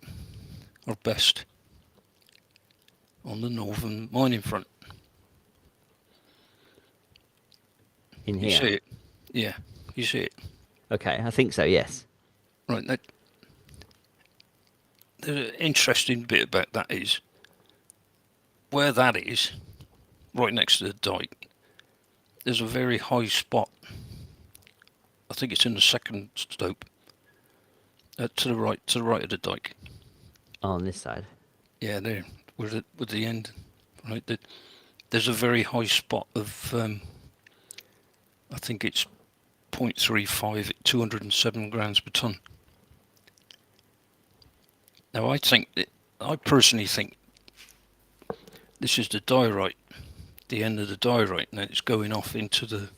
are best. On the northern mining front. In here? You see it? Yeah, you see it. Okay, I think so, yes. Right, the interesting bit about that is, where that is, right next to the dike, there's a very high spot. I think it's in the second stope. To the right of the dike. Oh, on this side? Yeah, there, with the end. Right, there's a very high spot of, I think it's 0.35 at 207 grams per tonne. Now I personally think this is the diorite, the end of the diorite, and it's going off into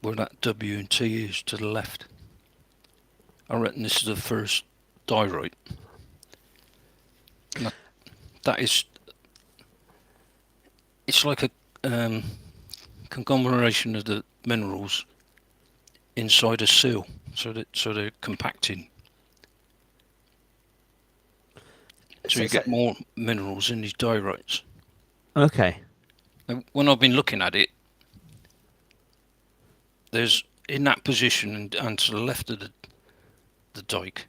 where that W and T is to the left. I reckon this is the first diorite. That is, it's like a conglomeration of the minerals inside a seal, so they're compacting. So you get more minerals in these diorites. Okay. Now, when I've been looking at it, there's in that position and to the left of the dike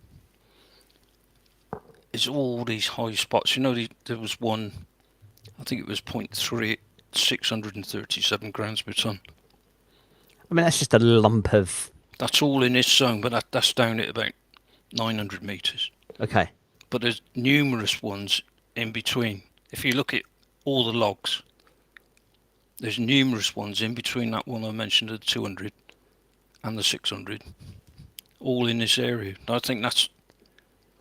is all these high spots. You know, there was one, I think it was 0.3, 637 grams per tonne. I mean, that's just a lump of... That's all in this zone, but that's down at about 900 metres. Okay. But there's numerous ones in between. If you look at all the logs, there's numerous ones in between that one I mentioned, the 200 and the 600, all in this area. And I think that's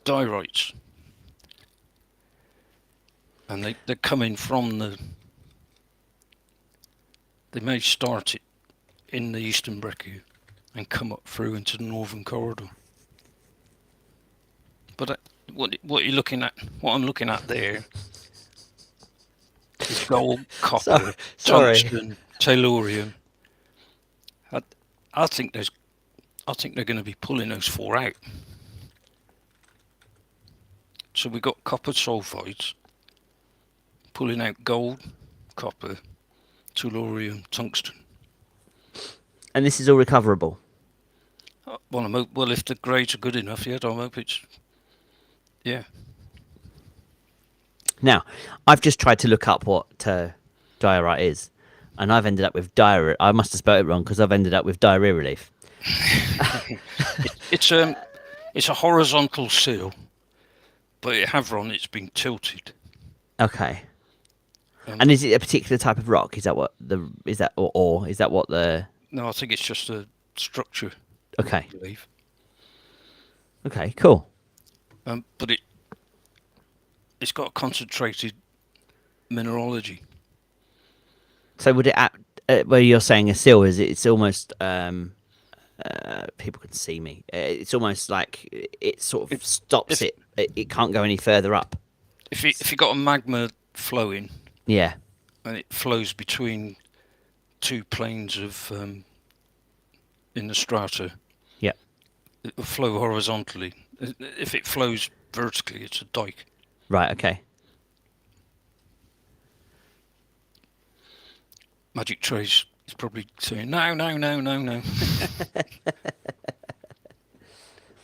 diorites. And they're coming from they may start it in the eastern breccia and come up through into the northern corridor. But what you're looking at, what I'm looking at there, is gold, copper, tungsten, tellurium. I think they're going to be pulling those 4 out. So we've got copper sulfides pulling out gold, copper, tellurium, tungsten. And this is all recoverable? Well, if the grades are good enough, yeah, I hope it's... Yeah. Now, I've just tried to look up what diorite is, and I've ended up with diarrhea. I must have spelled it wrong because I've ended up with diarrhea relief. It's a horizontal seal, but at Havieron it's been tilted. Okay. And is it a particular type of rock? Is that what is that what the... No, I think it's just a structure. Okay. I believe. Okay, cool. But it's got a concentrated mineralogy. So would it where you're saying a seal is it's almost people can see me. It's almost like it sort of stops it. It can't go any further up. If you got a magma flowing, yeah, and it flows between 2 planes of in the strata, yeah, it will flow horizontally. If it flows vertically, it's a dike. Right. Okay. Magic Trace is probably saying no, no, no, no, no.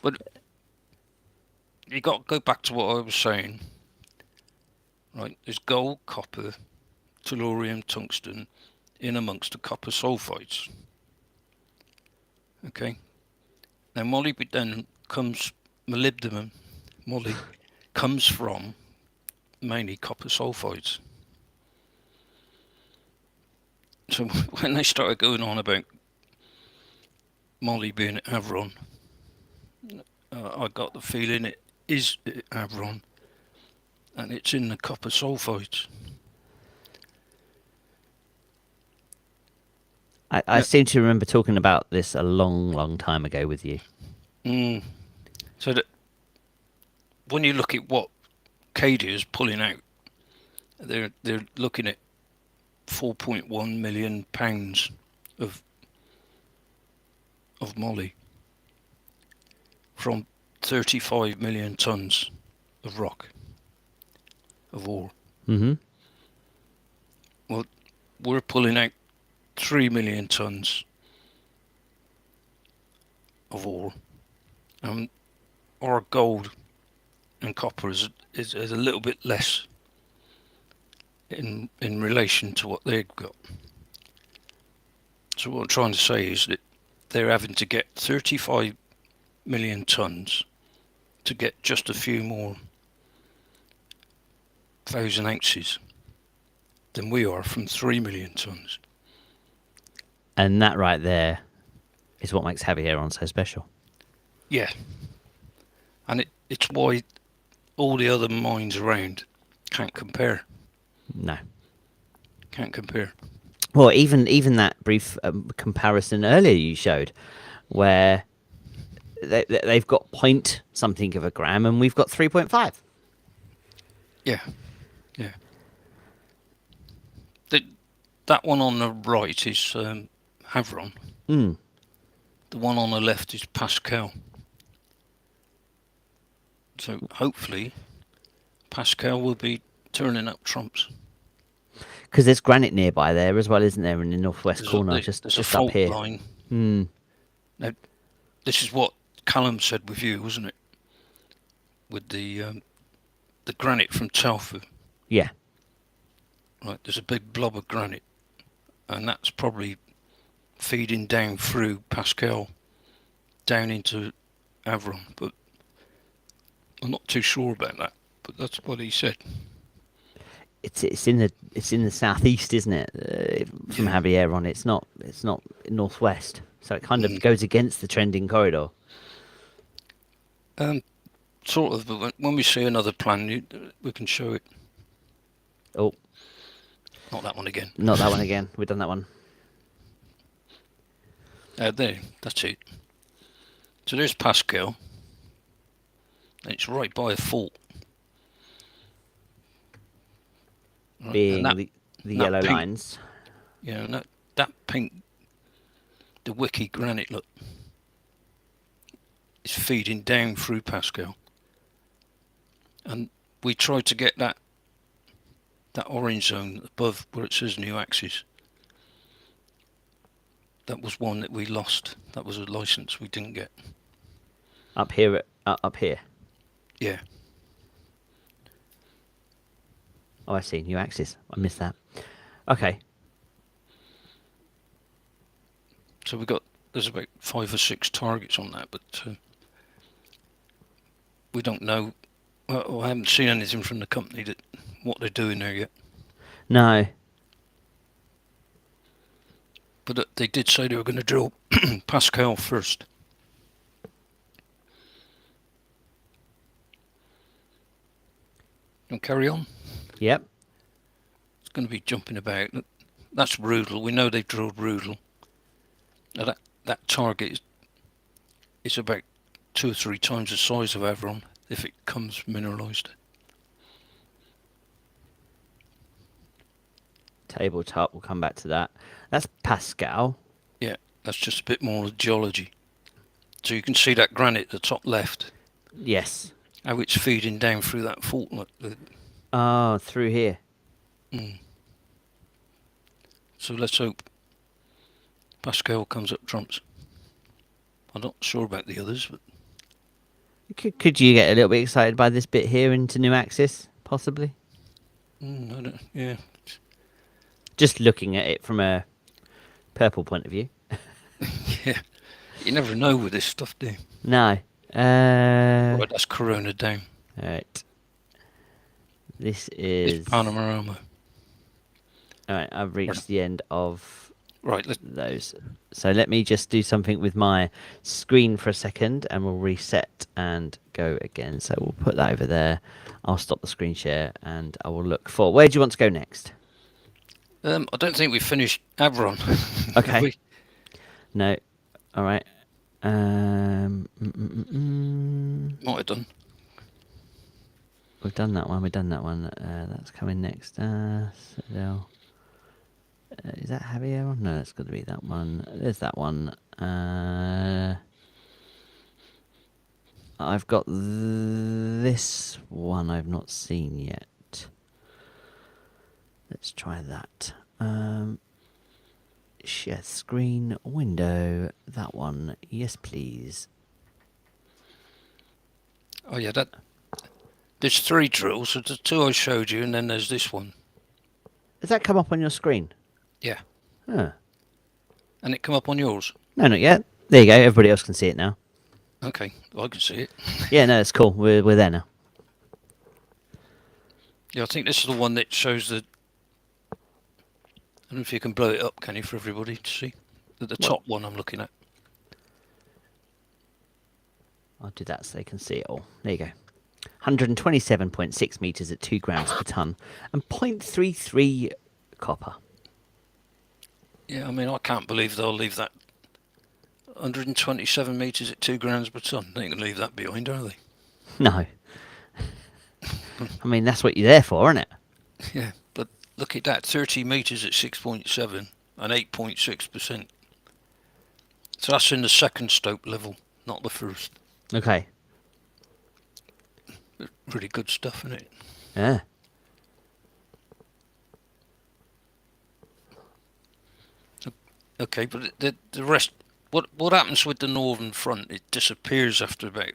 But you got to go back to what I was saying. Right, there's gold, copper, tellurium, tungsten in amongst the copper sulfides. Okay. Now molybdenum comes, molybdenum, moly, comes from mainly copper sulfides. So when they started going on about moly being at Havieron, I got the feeling it is at Havieron, and it's in the copper sulfides. I seem to remember talking about this a long, long time ago with you. So that when you look at what Cadia is pulling out, they're looking at 4.1 million pounds of moly from 35 million tons of rock, of ore. Mm-hmm. Well, we're pulling out 3 million tons of ore. Our gold and copper is a little bit less in relation to what they've got. So what I'm trying to say is that they're having to get 35 million tons to get just a few more 1,000 ounces than we are from 3 million tons. And that right there is what makes Havieron so special. Yeah. And it's why all the other mines around can't compare. No. Can't compare. Well, even that brief comparison earlier you showed, where they've got point something of a gram and we've got 3.5. Yeah. Yeah. That one on the right is Havieron. Mm. The one on the left is Pascal. So hopefully Pascal will be turning up trumps. Because there's granite nearby there as well, isn't there, in the northwest There's corner, there's just a fault up here. line. Mm. Now, this is what Callum said with you, wasn't it? With the granite from Telford. Yeah. Right, there's a big blob of granite, and that's probably feeding down through Pascal, down into Havieron. But I'm not too sure about that. But that's what he said. It's in the southeast, isn't it? From Havieron, it's not northwest, so it kind of goes against the trending corridor. Sort of. But when we see another plan, we can show it. Oh, not that one again. Not that one again. We've done that one. There, that's it. So there's Pascal. It's right by a fault. Being the yellow pink, lines. Yeah, and that pink, the wicky granite, look, is feeding down through Pascal. And we tried to get that orange zone above where it says new axis. That was one that we lost. That was a license we didn't get. Up here. Up here. Yeah. Oh, I see. New axis. I missed that. Okay. So there's about 5 or 6 targets on that, but we don't know. Well, I haven't seen anything from the company what they're doing there yet. No. But they did say they were going to drill Pascal first. And carry on. Yep. It's going to be jumping about. That's Rudel. We know they've drilled Rudel. Now that target is about 2 or 3 times the size of Havieron if it comes mineralised. Tabletop. We'll come back to that. That's Pascal. Yeah, that's just a bit more geology. So you can see that granite at the top left. Yes. how it's feeding down through that fault. Oh, through here. So let's hope Pascal comes up trumps. I'm not sure about the others, but Could you get a little bit excited by this bit here into New Axis, possibly? I don't, yeah. Just looking at it from a purple point of view. Yeah. You never know with this stuff, do you? No. Right, that's Karuna down. Alright. This It's is... Panorama. Alright, I've reached the end of those. So let me just do something with my screen for a second and we'll reset and go again. So we'll put that over there. I'll stop the screen share and I will look for... Where do you want to go next? I don't think we've finished Havieron. Okay. No. Alright. Might have done. We've done that one. That's coming next. So is that Havieron? No, that's got to be that one. There's that one. I've got this one I've not seen yet. Let's try that. Share screen, window, that one. Yes, please. Oh, yeah, there's 3 drills. So there's 2 I showed you, and then there's this one. Does that come up on your screen? Yeah. Huh. And it come up on yours? No, not yet. There you go. Everybody else can see it now. Okay, well, I can see it. Yeah, no, it's cool. We're there now. Yeah, I think this is the one that shows the... I don't know if you can blow it up, can you, for everybody to see? The top one I'm looking at. I'll do that so they can see it all. There you go. 127.6 metres at 2 grams per tonne and 0.33 copper. Yeah, I mean, I can't believe they'll leave that 127 metres at 2 grams per tonne. They can leave that behind, are they? No. I mean, that's what you're there for, isn't it? Yeah, but look at that. 30 metres at 6.7 and 8.6%. So that's in the second stope level, not the first. Okay. Really good stuff, isn't it? Yeah. Okay, but the rest... What happens with the northern front? It disappears after about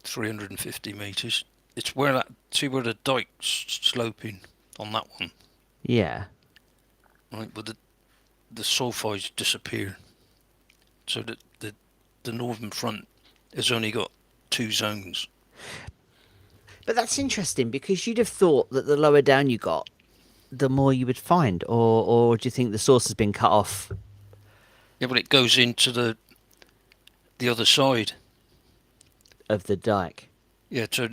350 metres. It's where that... See where the dike's sloping on that one? Yeah. Right, but the sulfides disappear. So that the northern front has only got 2 zones. But that's interesting because you'd have thought that the lower down you got, the more you would find, or do you think the source has been cut off? Yeah, but it goes into the other side Of the dike. Yeah, so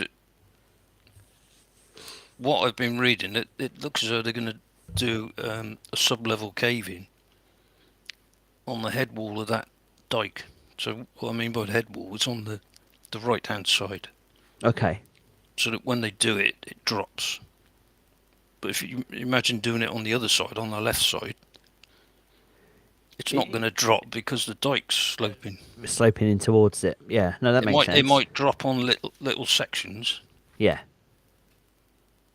what I've been reading, it looks as though they're going to do a sub-level caving on the head wall of that dike. So what I mean by the head wall is on the right-hand side. Okay. So that when they do it, it drops. But if you imagine doing it on the other side, on the left side, it's not going to drop because the dike's sloping. Sloping in towards it. Yeah, no, that makes sense. It might drop on little sections. Yeah.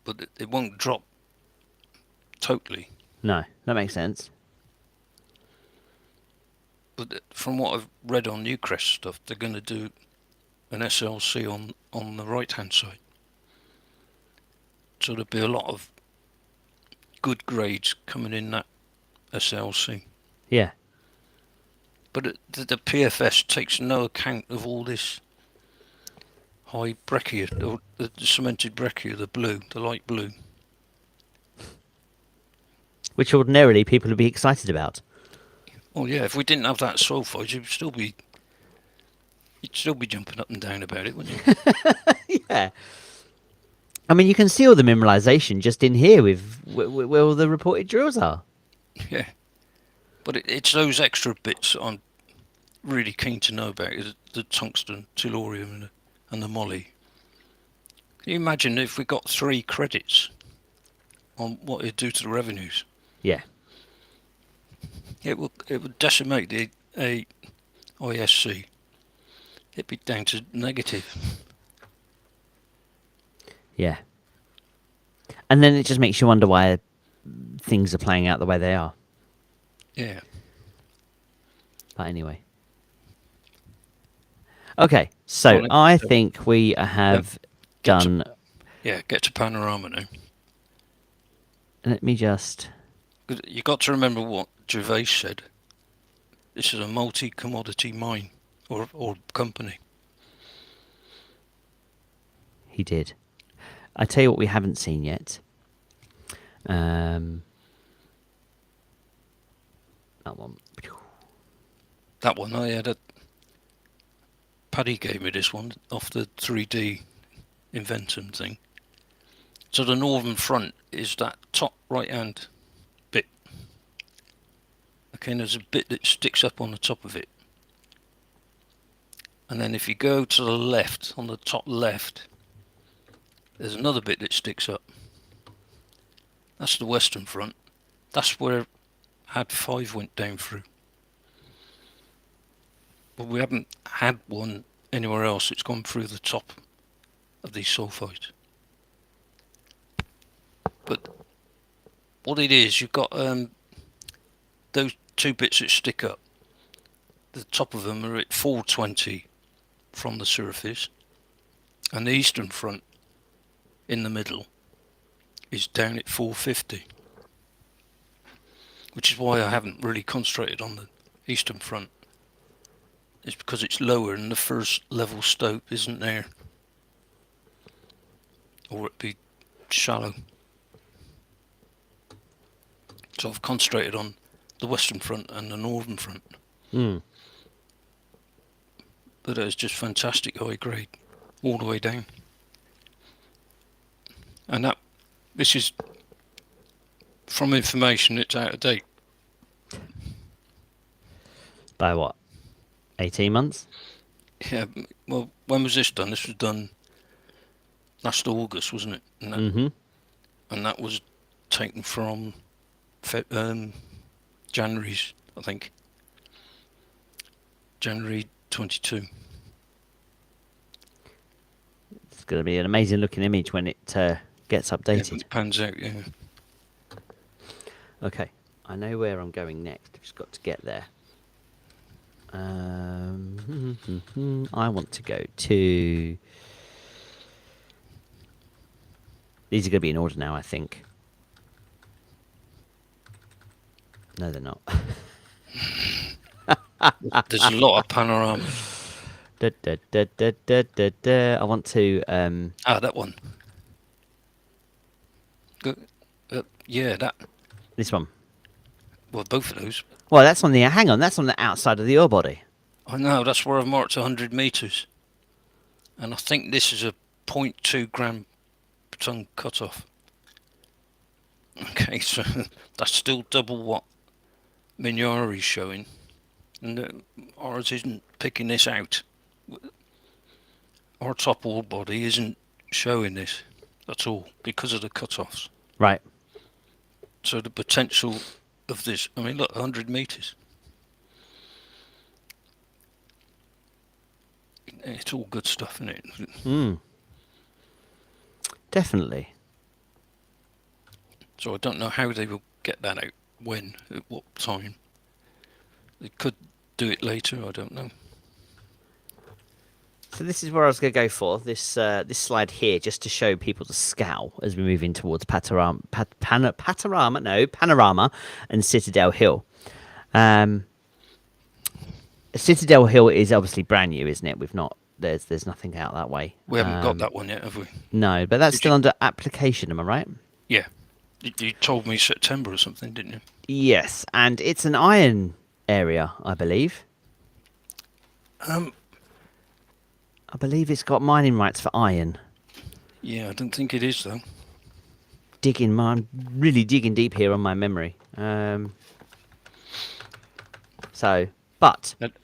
But it won't drop totally. No, that makes sense. But from what I've read on Newcrest stuff, they're going to do an SLC on the right-hand side. So there'll be a lot of good grades coming in that SLC. Yeah. But the PFS takes no account of all this high breccia, the cemented breccia, the light blue. Which ordinarily people would be excited about. Oh yeah, if we didn't have that sulfide, you'd still be jumping up and down about it, wouldn't you? Yeah. I mean, you can see all the mineralization just in here with where all the reported drills are. Yeah. But it's those extra bits that I'm really keen to know about, the tungsten, tellurium and the moly. Can you imagine if we got 3 credits on what it'd do to the revenues? Yeah. It would decimate the ISC. it'd be down to negative. Yeah. And then it just makes you wonder why things are playing out the way they are. Yeah. But anyway. Okay, so I think we have done... Get to Panorama now. Let me just... You got to remember what Gervais said. This is a multi-commodity mine or company. He did. I tell you what we haven't seen yet. That one. That one, I had Paddy gave me this one off the 3D Inventum thing. So the northern front is that top right-hand bit. Okay, and there's a bit that sticks up on the top of it. And then if you go to the left, on the top left, there's another bit that sticks up. That's the western front. That's where Had 5 went down through. But we haven't had one anywhere else. It's gone through the top of these sulfides. But what it is, you've got those 2 bits that stick up. The top of them are at 420 from the surface, and the eastern front in the middle is down at 450, which is why I haven't really concentrated on the eastern front. It's because it's lower and the first level stope isn't there, or it'd be shallow. So I've concentrated on the western front and the northern front. But it's just fantastic high grade all the way down. And this is from information that's out of date. By what? 18 months? Yeah, well, when was this done? This was done last August, wasn't it? And that was taken from January's, I think. January 22. It's going to be an amazing looking image when it gets updated. Yeah, it pans out, yeah. Okay, I know where I'm going next. I've just got to get there. I want to go to... These are going to be in order now, I think. No, they're not. There's a lot of Panorama. I want to... that one. Yeah, that. This one. Well, both of those. Well, that's on the... Hang on, that's on the outside of the ore body. I know, that's where I've marked 100 metres. And I think this is a 0.2 gram per tonne cut-off. Okay, so that's still double what Minyari's showing. And ours isn't picking this out. Our top ore body isn't showing this at all because of the cut-offs. Right. So the potential of this, I mean, look, 100 metres. It's all good stuff, isn't it? Definitely. So I don't know how they will get that out, when, at what time. They could do it later, I don't know. So this is where I was going to go for, this slide here, just to show people the scale as we move in towards Panorama and Citadel Hill. Citadel Hill is obviously brand new, isn't it? We've not, there's nothing out that way. We haven't got that one yet, have we? No, but that's still under application, am I right? Yeah. You told me September or something, didn't you? Yes, and it's an iron area, I believe. I believe it's got mining rights for iron. Yeah, I don't think it is, though. I'm really digging deep here on my memory. But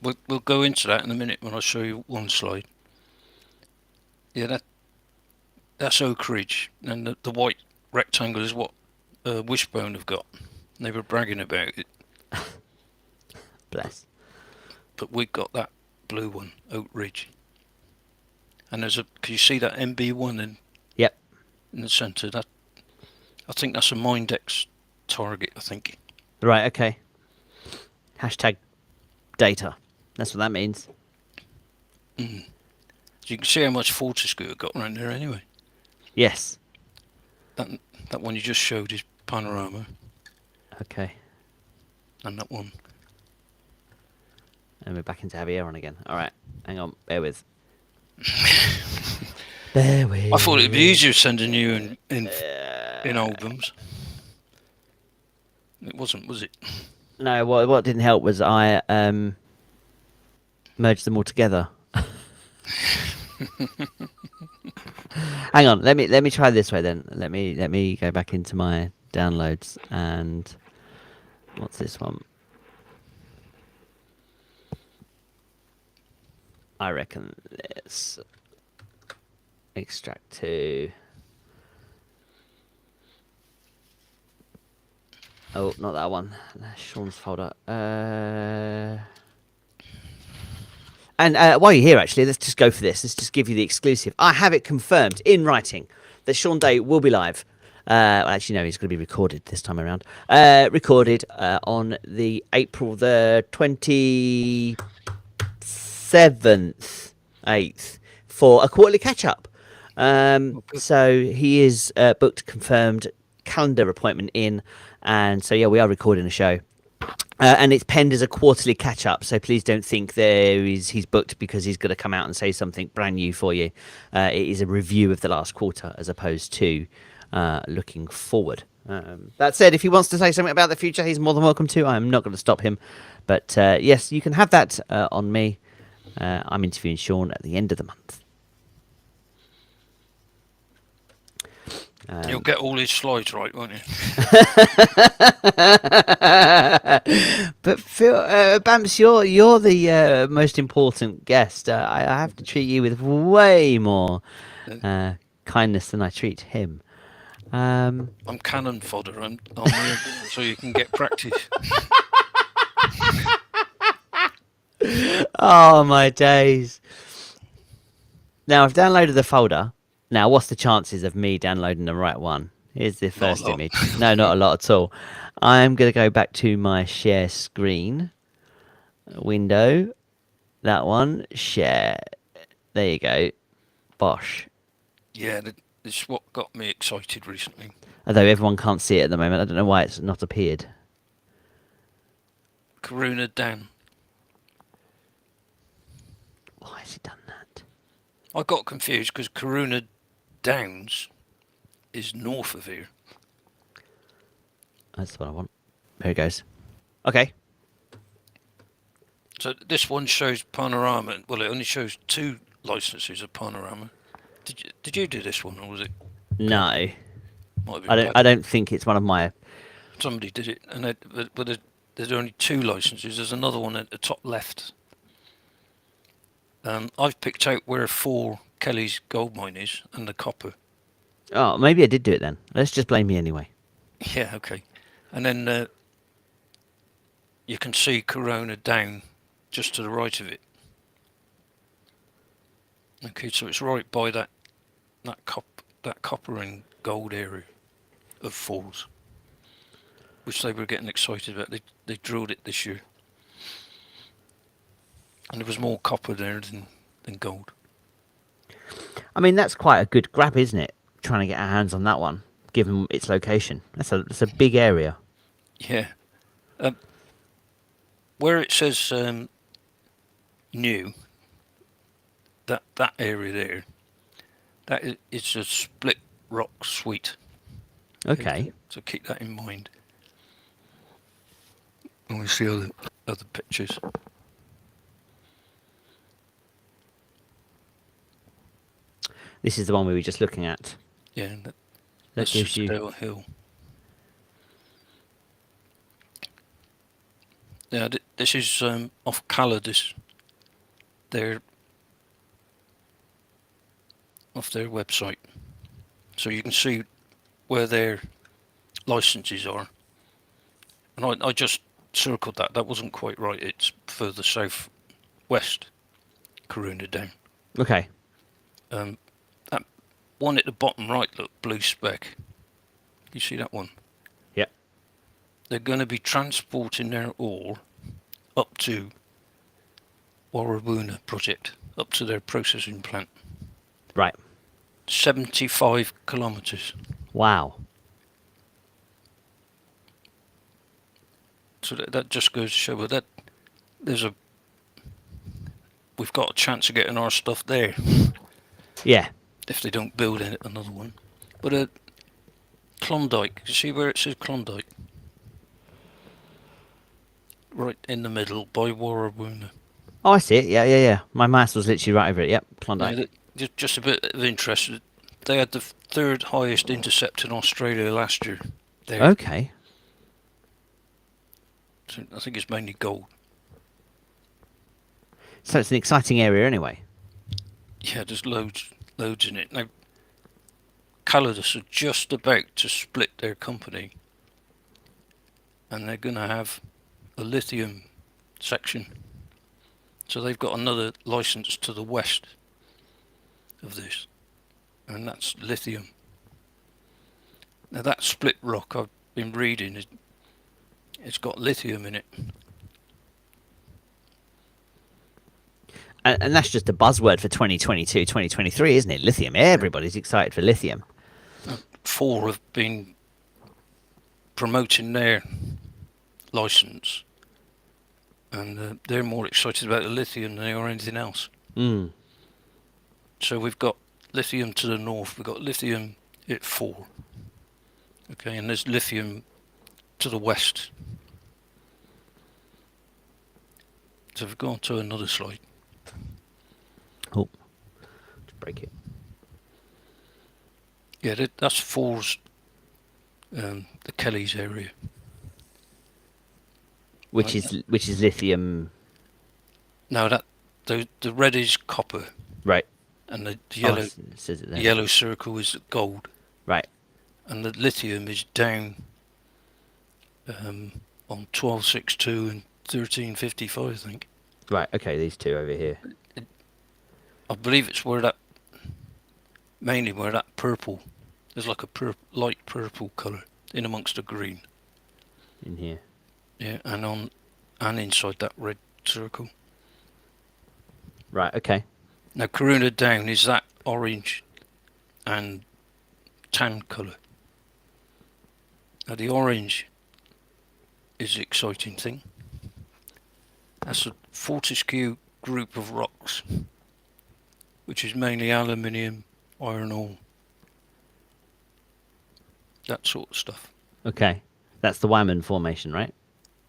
we'll go into that in a minute when I show you one slide. Yeah, that's Oak Ridge, and the white rectangle is what Wishbone have got. They were bragging about it. Bless. But we've got that blue one, Oak Ridge. And can you see that MB1 in the centre? That, I think that's a Mindex target, I think. Right, okay. Hashtag data. That's what that means. So you can see how much Fortescue got around there anyway. Yes. That one you just showed is Panorama. Okay. And that one. And we're back into Havieron again. All right. Hang on. Bear with. Bear with. I thought it'd be easier sending you in albums. It wasn't, was it? No, what didn't help was I merged them all together. Hang on, let me try this way then. Let me go back into my downloads and what's this one? I reckon let's extract to. Oh, not that one. That's Sean's folder. And while you're here, actually, let's just go for this. Let's just give you the exclusive. I have it confirmed in writing that Sean Day will be live. Well, actually, no, he's going to be recorded this time around. Recorded on the April the 27th, 8th, for a quarterly catch-up. So he is booked, confirmed, calendar appointment in. And so, yeah, we are recording a show. And it's penned as a quarterly catch-up, so please don't think he's booked because he's going to come out and say something brand new for you. It is a review of the last quarter as opposed to looking forward. That said, if he wants to say something about the future, he's more than welcome to. I'm not going to stop him. But yes, you can have that on me. I'm interviewing Sean at the end of the month. You'll get all his slides right, won't you? But Phil, Bamps, you're the most important guest. I have to treat you with way more kindness than I treat him. I'm cannon fodder, and I'm here so you can get practice. Oh my days! Now I've downloaded the folder. Now, what's the chances of me downloading the right one? Here's the first image. No, not a lot at all. I'm going to go back to my share screen window. That one. Share. There you go. Bosh. Yeah, this is what got me excited recently. Although everyone can't see it at the moment. I don't know why it's not appeared. Karuna down. Why has he done that? I got confused because Karuna Downs is north of here. That's what I want. There it goes. Okay. So this one shows Panorama. Well, it only shows 2 licenses of Panorama. Did you do this one, or was it? No. I don't think it's one of my. Somebody did it, and there's only 2 licenses. There's another one at the top left. I've picked out where 4 Kelly's gold mine is and the copper. Oh, maybe I did do it then. Let's just blame me anyway. Yeah, okay. And then you can see Karuna down just to the right of it. Okay, so it's right by that copper and gold area of Falls, which they were getting excited about. They drilled it this year, and there was more copper there than gold. I mean, that's quite a good grab, isn't it? Trying to get our hands on that one, given its location. That's a big area. Yeah. Where it says new, that area there, that is a split rock suite. Okay. So keep that in mind. And we see other pictures. This is the one we were just looking at. Yeah, That gives you Hill. Yeah, this is off Calidus. They're off their website, so you can see where their licenses are. And I just circled that. That wasn't quite right. It's further south west, Karuna down. Okay. That one at the bottom right, look, blue speck. You see that one? Yep. They're going to be transporting their ore up to Warrawoona project, up to their processing plant. Right. 75 kilometres. Wow. So that just goes to show that we've got a chance of getting our stuff there. Yeah. If they don't build another one. But Klondike, you see where it says Klondike? Right in the middle by Warrawoona. Oh, I see it. Yeah. My mouse was literally right over it. Yep, Klondike. Yeah, just a bit of interest. They had the third highest intercept in Australia last year. There. Okay. So I think it's mainly gold. So it's an exciting area anyway. Yeah, there's loads in it. Now, Calidus are just about to split their company, and they're going to have a lithium section. So they've got another license to the west of this, and that's lithium. Now that split rock I've been reading, it's got lithium in it. And that's just a buzzword for 2022, 2023, isn't it? Lithium. Everybody's excited for lithium. Four have been promoting their license, and they're more excited about the lithium than they are anything else. Mm. So we've got lithium to the north, we've got lithium at 4. Okay, and there's lithium to the west. So we've gone to another slide. Oh, just break it. Yeah, that's 4's, the Kelly's area. Which is lithium. No, the red is copper. Right. And the yellow, it says it there. the yellow circle is gold. Right. And the lithium is down on 1262 and 1355, I think. Right. Okay, these two over here. I believe it's mainly where that purple, there's like a light purple colour in amongst the green. In here. Yeah, and inside that red circle. Right. Okay. Now Karuna down is that orange and tan colour. Now the orange is the exciting thing. That's a Fortescue group of rocks, which is mainly aluminium, iron ore, that sort of stuff. Okay. That's the Wyman formation, right?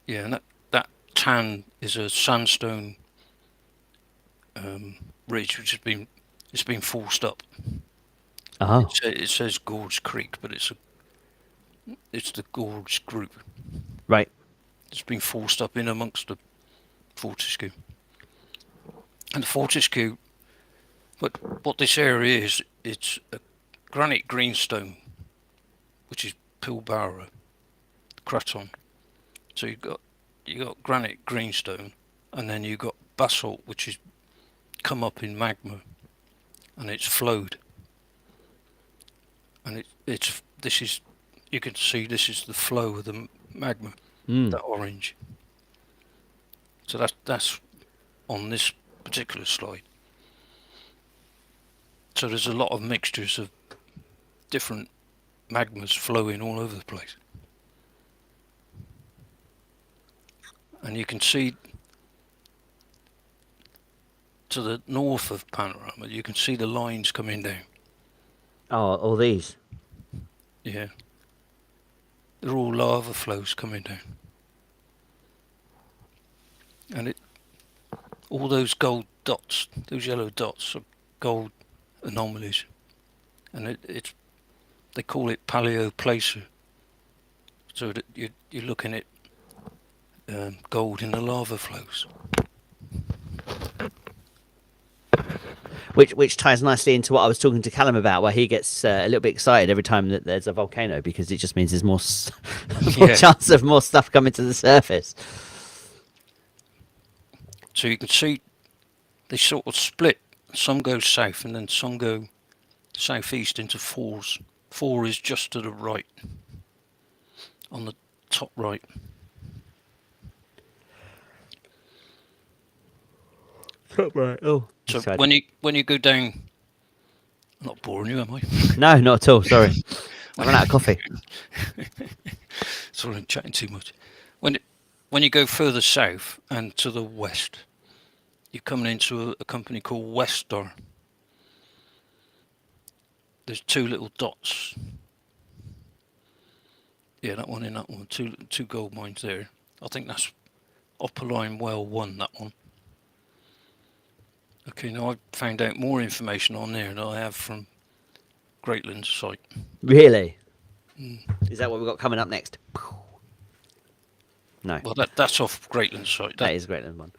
Yeah, and that tan is a sandstone ridge which has been forced up. Oh. It says Gorge Creek, but it's the Gorge group. Right. It's been forced up in amongst the Fortescue. And the Fortescue, but what this area is, it's a granite greenstone, which is Pilbara, Craton. So you got granite greenstone, and then you got basalt, which is come up in magma, and it's flowed. And you can see this is the flow of the magma, that orange. So that's on this particular slide. So there's a lot of mixtures of different magmas flowing all over the place. And you can see to the north of Panorama, you can see the lines coming down. Oh, all these. Yeah. They're all lava flows coming down. And all those gold dots, those yellow dots are gold anomalies. And they call it paleoplacer. So that you're looking at gold in the lava flows. Which ties nicely into what I was talking to Callum about, where he gets a little bit excited every time that there's a volcano, because it just means there's more chance of more stuff coming to the surface. So you can see they sort of split some go south, and then some go southeast into fours. 4 is just to the right, on the top right. Top right. Oh. So when you go down, I'm not boring you, am I? No, not at all. Sorry, I ran out of coffee. Sorry, I'm chatting too much. When you go further south and to the west, you're coming into a company called Westar. There's 2 little dots. Yeah, that one in that one. Two gold mines there. I think that's Upper Line Well 1, that one. Okay, now I've found out more information on there than I have from Greatland's site. Really? Is that what we've got coming up next? No. Well, that's off Greatland's site. That is Greatland one.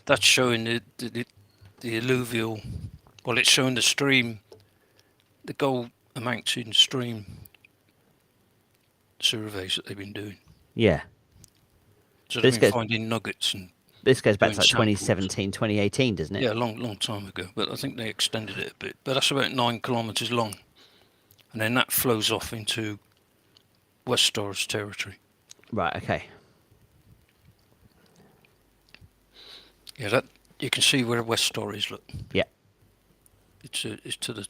That's showing the alluvial. Well, it's showing the stream, the gold amounts in stream surveys that they've been doing. Yeah. So they've been finding nuggets and. This goes back to like 2017, 2018, doesn't it? Yeah, a long time ago. But I think they extended it a bit. But that's about 9 kilometres long. And then that flows off into Westar's territory. Right, okay. Yeah, that you can see where Westar is, look. Yeah. It's to the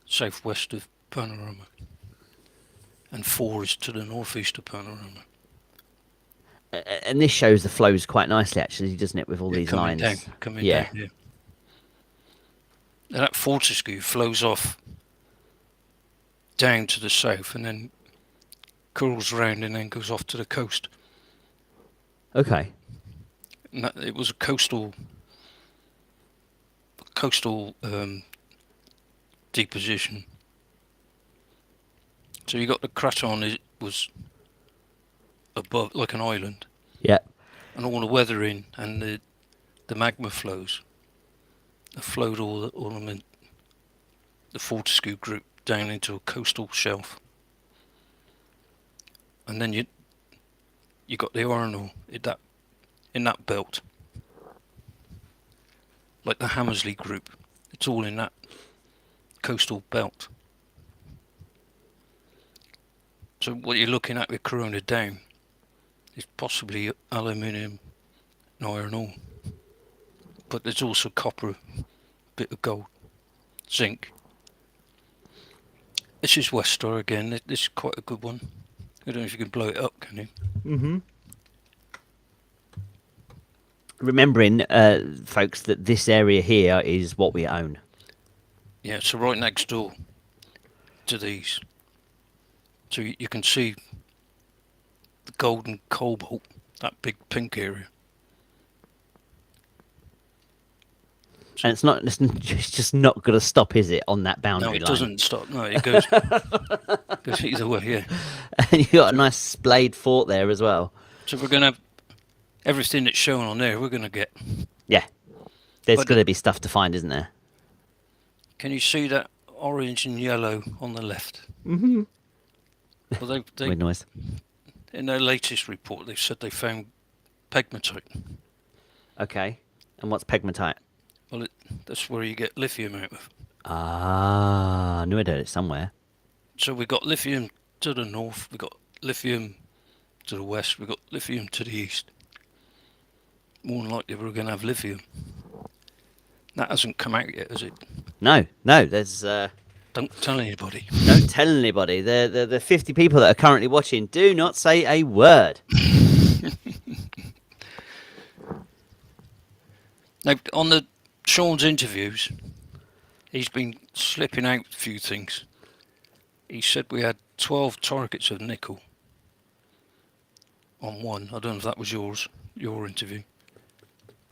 southwest of Panorama. And 4 is to the northeast of Panorama. And this shows the flows quite nicely, actually, doesn't it, with all these lines? Coming down, yeah. And that Fortescue flows off down to the south and then curls around and then goes off to the coast. Okay. And it was a coastal deposition. So you got the craton, it was above, like an island. Yeah. And all the weathering and the magma flows have flowed all in the Fortescue group down into a coastal shelf. And then you got the iron ore in that belt. Like the Hammersley group. It's all in that coastal belt. So what you're looking at with Karuna Down is possibly aluminium and iron ore. But there's also copper, a bit of gold, zinc. This is Westar again. This is quite a good one. I don't know if you can blow it up, can you? Mm-hmm. Remembering, folks, that this area here is what we own. Yeah, so right next door to these. So you can see the gold and cobalt, that big pink area. And it's just not going to stop, is it, on that boundary line? No, it doesn't stop. No, it goes, goes either way, yeah. And you've got a nice splayed fort there as well. So we're going to have everything that's shown on there, we're going to get. Yeah. There's going to be stuff to find, isn't there? Can you see that orange and yellow on the left? Mm-hmm. Well, Weird noise. In their latest report, they said they found pegmatite. Okay. And what's pegmatite? Well, that's where you get lithium out of. Ah, I knew I'd heard it somewhere. So we got lithium to the north, we got lithium to the west, we got lithium to the east. More than likely we're going to have lithium. That hasn't come out yet, has it? No. There's. Don't tell anybody. Don't tell anybody. The 50 people that are currently watching, do not say a word. Now, on Sean's interviews, he's been slipping out a few things. He said we had 12 targets of nickel on one. I don't know if that was your interview.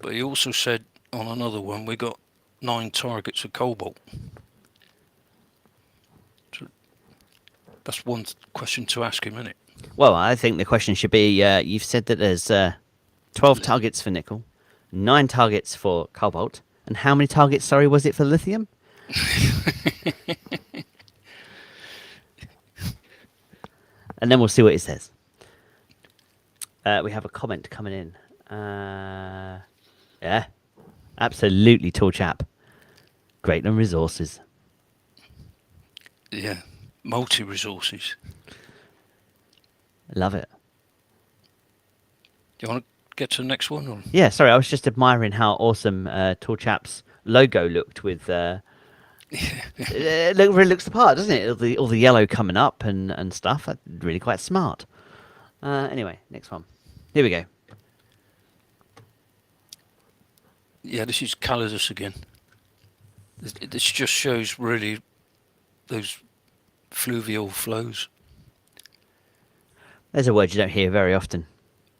But he also said on another one we got 9 targets of cobalt. So that's one question to ask him, isn't it? Well, I think the question should be, you've said that there's 12 targets for nickel, 9 targets for cobalt, and how many targets, sorry, was it for lithium? And then we'll see what it says. We have a comment coming in. Yeah, absolutely tall chap. Greatland Resources. Yeah, multi-resources. Love it. Do you want to get to the next one? Or? Yeah, sorry, I was just admiring how awesome Tall Chap's logo looked with. It really looks the part, doesn't it? All the yellow coming up and stuff. That's really quite smart. Anyway, next one. Here we go. Yeah, this is Calidus again. This just shows really those fluvial flows. There's a word you don't hear very often.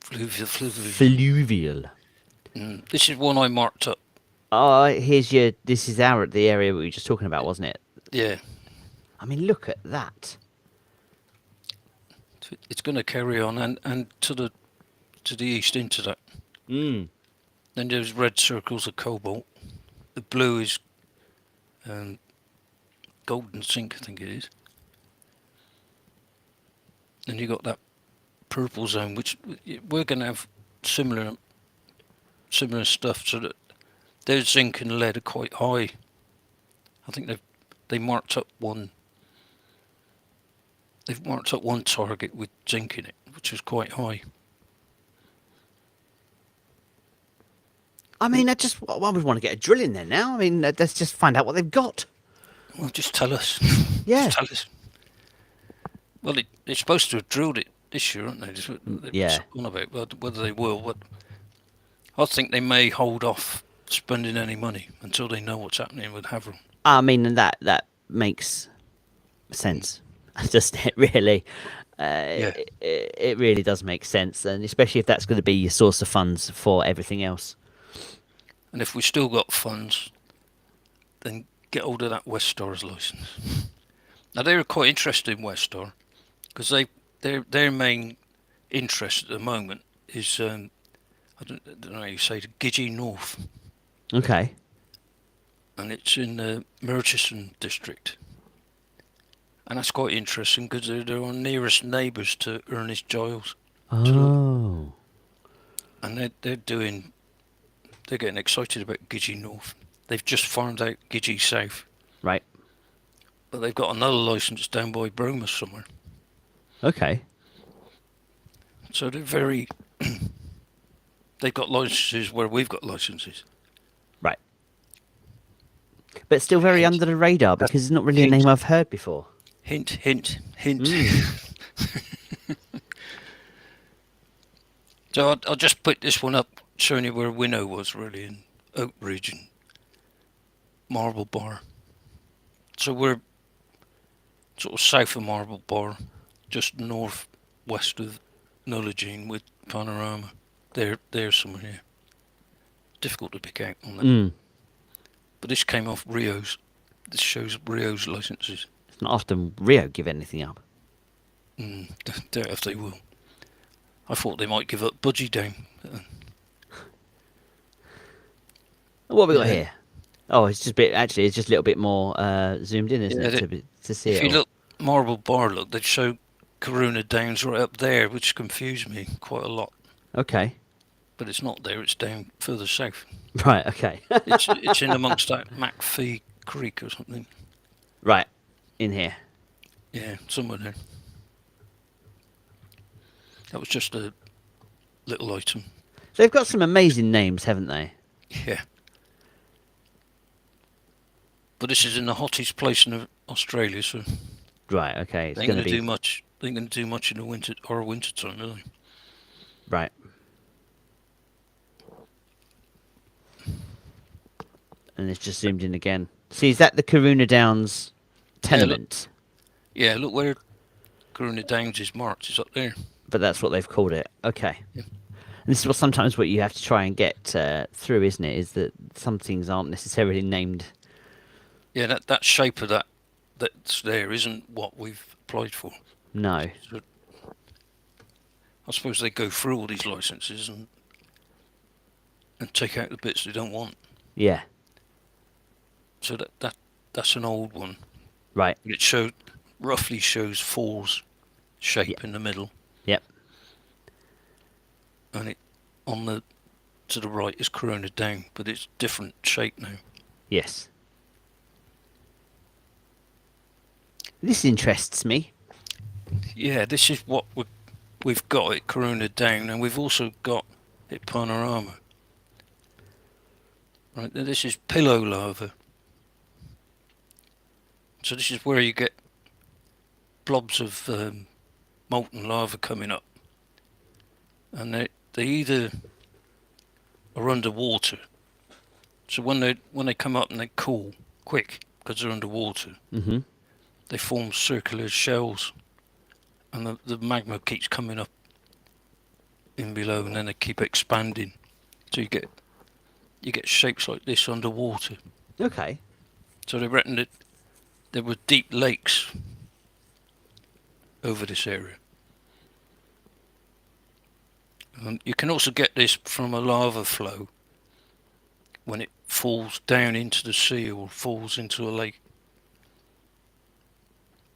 Fluvial. Fluvial. This is one I marked up. Oh, here's your. This is the area we were just talking about, wasn't it? Yeah. I mean, look at that. It's going to carry on and to the east into that. Mm. Then there's red circles of cobalt. The blue is golden zinc, I think it is. Then you got that purple zone, which we're going to have similar stuff. So that their zinc and lead are quite high. I think they marked up one. They've marked up one target with zinc in it, which is quite high. I mean, I would want to get a drill in there now. I mean, let's just find out what they've got. Well, just tell us. Yeah. Just tell us. Well, they're supposed to have drilled it this year, aren't they? Yeah. On about whether they will. I think they may hold off spending any money until they know what's happening with Havieron. I mean, that makes sense, doesn't it? Really, Yeah. it really does make sense, and especially if that's going to be your source of funds for everything else. And if we still got funds, then get hold of that West Star's license. Now they were quite interested in West Star because their main interest at the moment is I don't know how you say it, Gidgee North. Okay. And it's in the Murchison district. And that's quite interesting because they're our nearest neighbours to Ernest Giles. Oh. And they're getting excited about Gidgee North. They've just farmed out Gidgee South. Right. But they've got another licence down by Broma somewhere. Okay. So they're very... they've got licences where we've got licences. Right. But still very under the radar because it's not really a name I've heard before. Hint, hint, hint. So I'll just put this one up, showing you where Winnow was really, in Oak Ridge and Marble Bar. So we're sort of south of Marble Bar, just northwest of Nullagine with Panorama. There's somewhere here. Difficult to pick out on that. But this came off Rio's. This shows Rio's licences. It's not often Rio give anything up. Doubt if they will. I thought they might give up Budgie Down. What have we got here? Oh, it's just it's just a little bit more zoomed in, isn't it, to see if it? If you look, Marble Bar, look, they show Karuna Downs right up there, which confused me quite a lot. Okay. But it's not there, it's down further south. Right, okay. it's in amongst that McPhee Creek or something. Right, in here. Yeah, somewhere there. That was just a little item. They've got some amazing names, haven't they? Yeah. But this is in the hottest place in Australia, so... Right, okay. They ain't going to do much. They ain't going to do much in the winter time, are they? Right. And it's just zoomed in again. See, is that the Karuna Downs tenement? Yeah, look where Karuna Downs is marked. It's up there. But that's what they've called it. Okay. Yeah. And this is sometimes what you have to try and get through, isn't it? Is that some things aren't necessarily named. Yeah, that shape of that's there isn't what we've applied for. No. So I suppose they go through all these licenses and take out the bits they don't want. Yeah. So that's an old one. Right. It roughly shows fours shape in the middle. Yep. And it to the right is Karuna Down, but it's different shape now. Yes. This interests me. Yeah, this is what we've got at Karuna Down, and we've also got at Panorama. Right, now this is pillow lava. So this is where you get blobs of molten lava coming up, and they either are underwater. So when they come up and they cool quick because they're underwater, they form circular shells, and the magma keeps coming up in below, and then they keep expanding. So you get shapes like this underwater. Okay. So they reckon that there were deep lakes over this area. And you can also get this from a lava flow when it falls down into the sea or falls into a lake.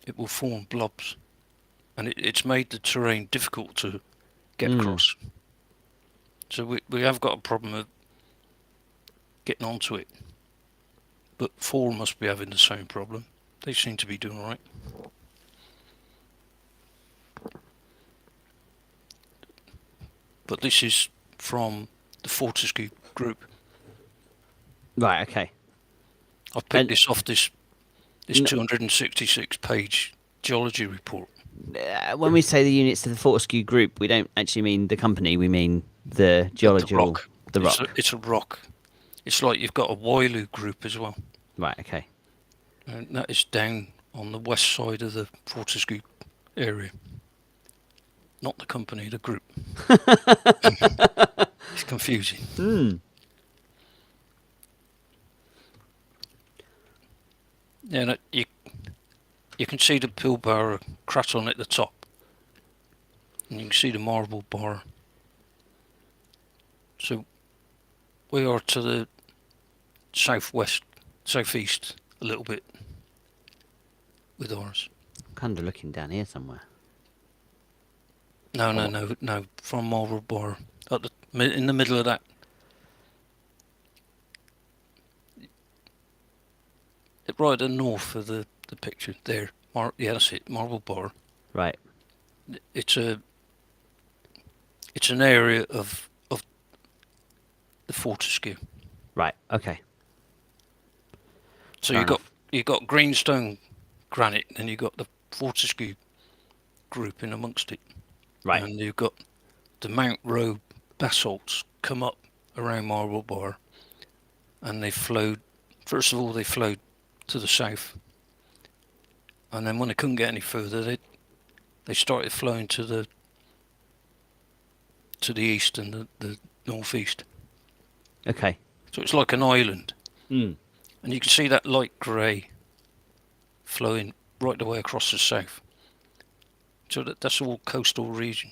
It will form blobs, and it's made the terrain difficult to get across. So we have got a problem of getting onto it. But 4 must be having the same problem. They seem to be doing all right. But this is from the Fortescue group. Right, okay. I've picked this off this 266-page geology report. When we say the units of the Fortescue group, we don't actually mean the company. We mean the geological, the rock. It's a rock. It's like you've got a Wailu group as well. Right, okay. And that is down on the west side of the Fortescue area. Not the company, the group. It's confusing. Yeah, you can see the Pilbara craton at the top, and you can see the marble bar. So we are to the southeast a little bit with ours. I'm kind of looking down here somewhere. No. From marble bar, in the middle of that. Right at the north of the picture there. Yeah, that's it. Marble bar. Right. It's an area of the Fortescue. Right. Okay. So you got greenstone granite, and you got the Fortescue group in amongst it. Right. And you've got the Mount Roe basalts come up around Marble Bar, and they flowed. First of all, they flowed to the south, and then when they couldn't get any further, they started flowing to the east and the northeast. Okay. So it's like an island, and you can see that light grey flowing right the way across the south. So that's all coastal region.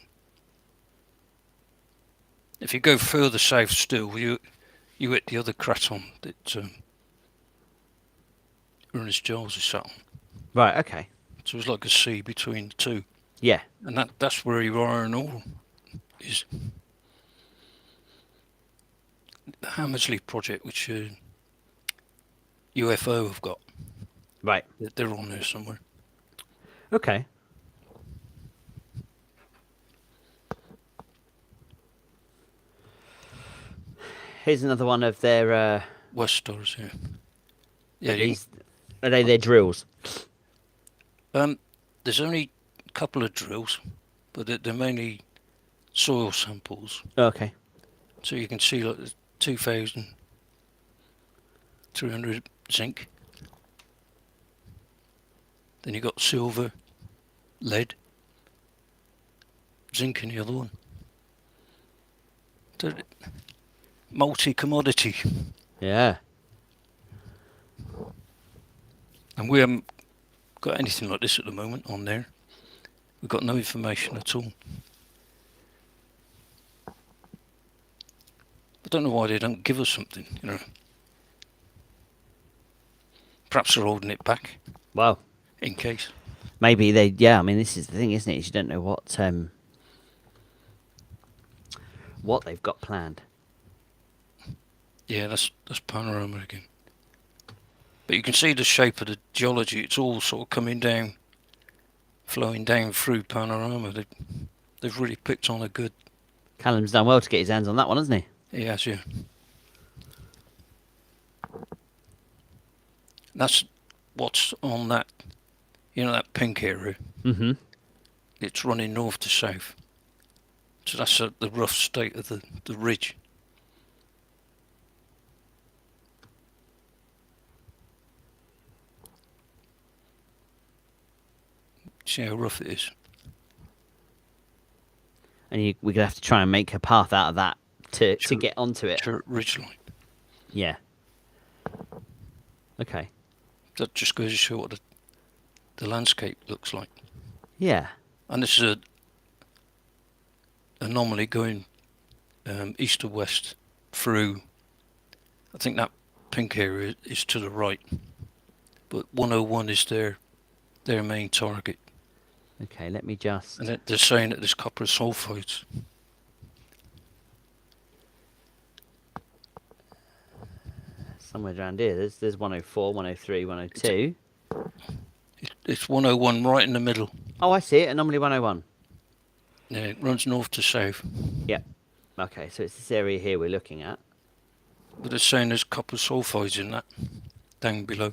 If you go further south still, you hit the other craton that Ernest Giles is sat on. Right. Okay. So it's like a sea between the two. Yeah. And that's where your iron ore is. The Hammersley project, which UFO have got. Right. They're on there somewhere. Okay. Here's another one of their West Stars, yeah. Yeah. Are they their drills? There's only a couple of drills, but they're mainly soil samples. Okay. So you can see like 2,300 zinc. Then you got silver, lead, zinc in the other one. Multi-commodity. Yeah. And we haven't got anything like this at the moment on there. We've got no information at all. I don't know why they don't give us something, Perhaps they're holding it back. Well, in case. Maybe they. Yeah, I mean, this is the thing, isn't it? Is you don't know what they've got planned. Yeah, that's Panorama again. But you can see the shape of the geology. It's all sort of coming down flowing down through Panorama. They've really picked on a good. Callum's done well to get his hands on that one, hasn't he? He has, yeah. That's what's on that, that pink area. Mm-hmm. It's running north to south. So that's the rough state of the ridge. See how rough it is. And we're going to have to try and make a path out of that to get onto it. To ridgeline. Yeah. Okay. That just goes to show what the landscape looks like. Yeah. And this is an anomaly going east to west through. I think that pink area is to the right, but 101 is their main target. Okay, let me just. And they're saying that there's copper sulfides. Somewhere around here. There's 104, 103, 102. It's 101 right in the middle. Oh, I see it. Anomaly 101. Yeah, it runs north to south. Yep. Okay, so it's this area here we're looking at. But they're saying there's copper sulfides in that, down below.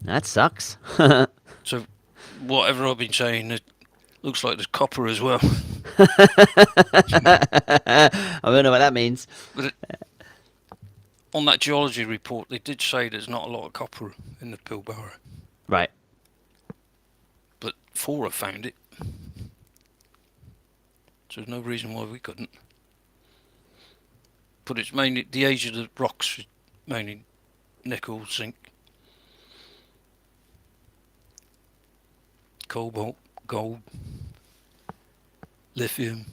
That sucks. So, whatever I've been saying, it looks like there's copper as well. I don't know what that means. But on that geology report, they did say there's not a lot of copper in the Pilbara. Right. But Fora found it. So there's no reason why we couldn't. But it's mainly the age of the rocks, mainly nickel, zinc, cobalt, gold, lithium.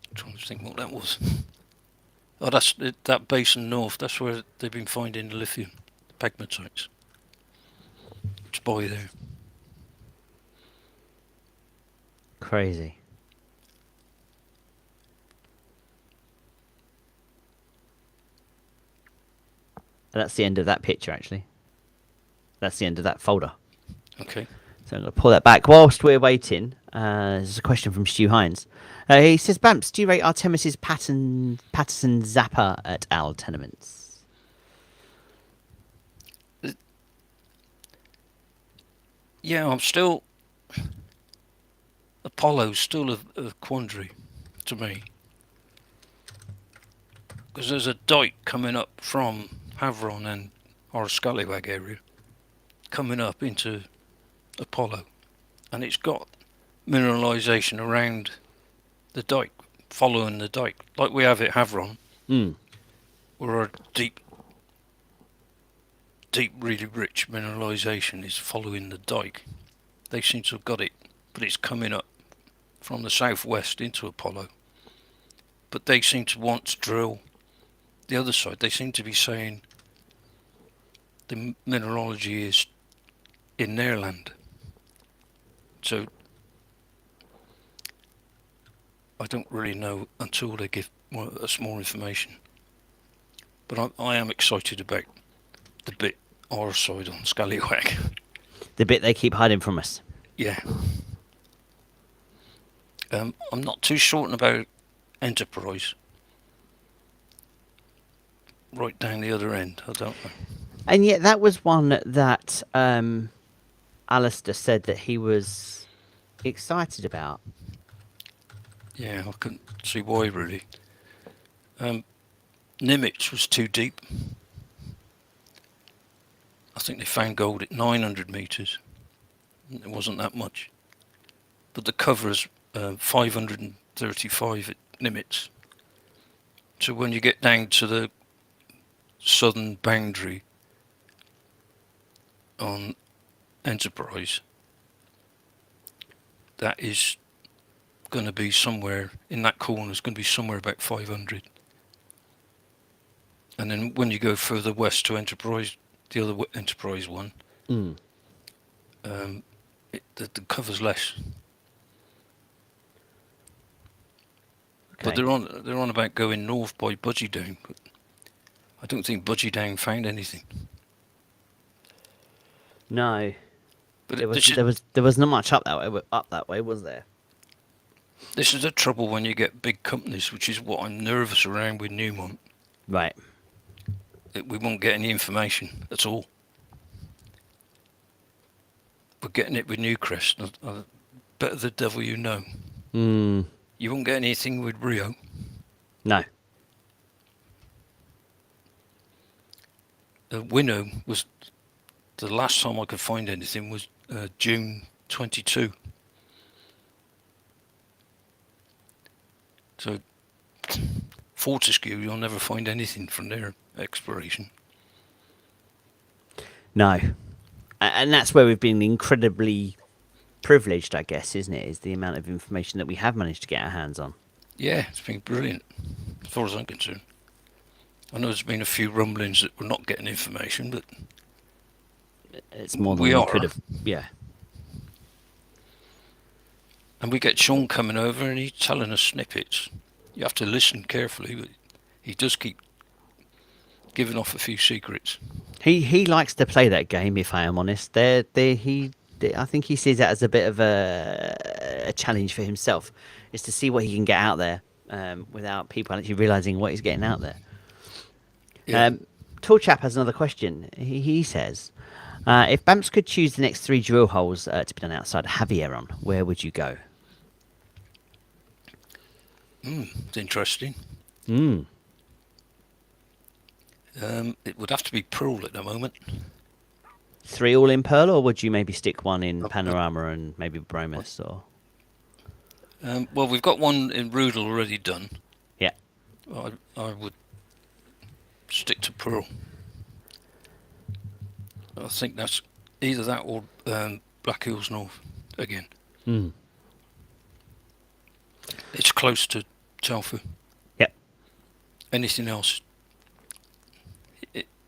I'm trying to think what that was. Oh, that's that basin north. That's where they've been finding the lithium, pegmatites. It's by there. Crazy. That's the end of that picture, actually. That's the end of that folder. Okay. So I'm going to pull that back. Whilst we're waiting, there's a question from Stu Hines. He says, Bamps, do you rate Artemis's Patterson Zappa at our tenements? Yeah, I'm still... Apollo's still a quandary to me. Because there's a dike coming up from Havieron and our Scallywag area, coming up into Apollo. And it's got mineralization around the dike, following the dike, like we have at Havieron, where our deep, really rich mineralization is following the dike. They seem to have got it, but it's coming up from the southwest into Apollo. But they seem to want to drill the other side. They seem to be saying the mineralogy is in their land. So I don't really know until they give us more information. But I am excited about the bit our side on Scallywag. The bit they keep hiding from us. Yeah. I'm not too certain about Enterprise. Right down the other end, I don't know. And yet that was one that Alistair said that he was excited about. Yeah, I couldn't see why, really. Nimitz was too deep. I think they found gold at 900 metres. It wasn't that much. But the cover is 535 at Nimitz. So when you get down to the southern boundary on Enterprise, that is going to be somewhere in that corner. Is going to be somewhere about 500. And then when you go further west to Enterprise, the other Enterprise one, the cover's less. Okay. But they're on about going north by Budgie Down. But I don't think Budgie Down found anything. No, But there was not much up that way, was there? this is the trouble when you get big companies, which is what I'm nervous around with Newmont. Right. We won't get any information at all. We're getting it with Newcrest. Better the devil you know. Mm. You won't get anything with Rio. No. Winnow was the last time I could find anything was June 22. So Fortescue, you'll never find anything from their exploration. No. And that's where we've been incredibly privileged, I guess, isn't it? Is the amount of information that we have managed to get our hands on. Yeah, it's been brilliant, as far as I'm concerned. I know there's been a few rumblings that we're not getting information, but it's more than we could have. Yeah. And we get Sean coming over and he's telling us snippets. You have to listen carefully, but he does keep giving off a few secrets. He likes to play that game, if I am honest. I think he sees that as a bit of a challenge for himself, is to see what he can get out there without people actually realising what he's getting out there. Yeah. Tall Chap has another question. He says, if Bamps could choose the next 3 drill holes to be done outside Havieron, where would you go? It's interesting. It would have to be Pearl at the moment. 3 all in Pearl, or would you maybe stick one in Panorama and maybe Bromus? Or well, we've got one in Rudel already done. Yeah. I would stick to Pearl. I think that's either that or Black Hills North again. It's close to Telfer. Yep. Anything else,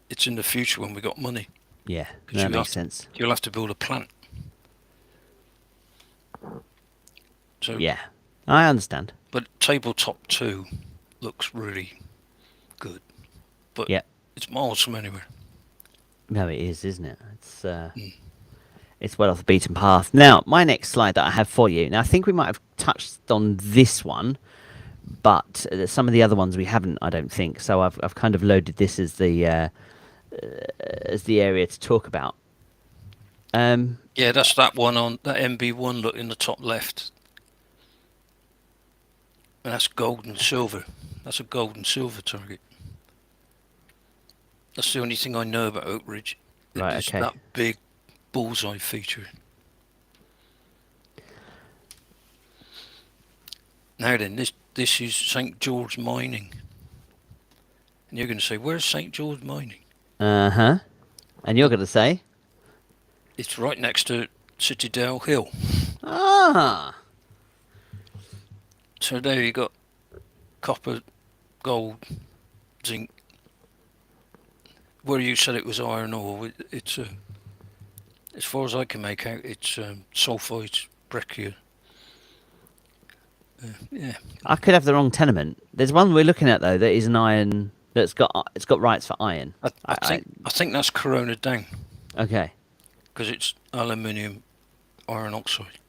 it's in the future when we got money. Yeah, that makes sense. You'll have to build a plant. So yeah, I understand. But Tabletop 2 looks really good. But it's miles from anywhere. No, it is, isn't it? It's well off the beaten path. Now, my next slide that I have for you. Now, I think we might have touched on this one, but some of the other ones we haven't, I don't think. So I've kind of loaded this as the area to talk about. Yeah, that's that one on that MB1. Look in the top left, and that's gold and silver. That's a gold and silver target. That's the only thing I know about Oak Ridge. Right, it's okay. That big bullseye feature. Now then, this is St. George Mining. And you're going to say, where's St. George Mining? Uh-huh. And you're going to say? It's right next to Citadel Hill. Ah. So there you got copper, gold, zinc. Where you said it was iron ore, it's as far as I can make out, it's sulfides, breccia. Yeah. I could have the wrong tenement. There's one we're looking at though that is an iron. It's got rights for iron. I think that's Karuna Down. Okay. Because it's aluminium iron oxide.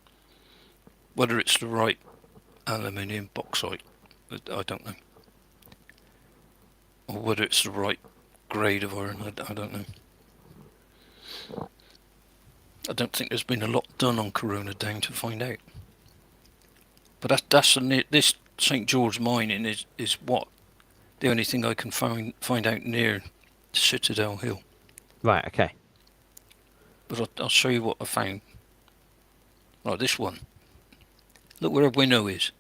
Whether it's the right aluminium bauxite, I don't know. Or whether it's the right grade of iron, I don't know. I don't think there's been a lot done on Karuna Down to find out. But this St. George Mining is what the only thing I can find out near Citadel Hill. Right. Okay. But I'll show you what I found. Right, this one. Look where a winnow is.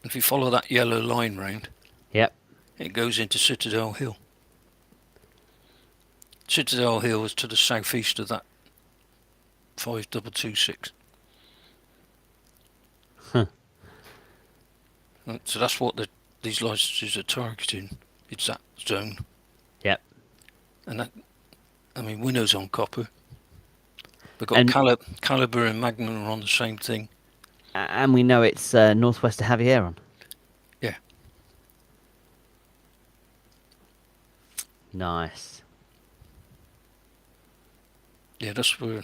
If you follow that yellow line round, yep, it goes into Citadel Hill. Citadel Hill is to the southeast of that 5226. Huh. So that's what these licenses are targeting. It's that zone. Yep. And that, I mean, Winnow's on copper. We've got Calibre and Magnum are on the same thing. And we know it's northwest of Havieron. Yeah. Nice. Yeah, that's where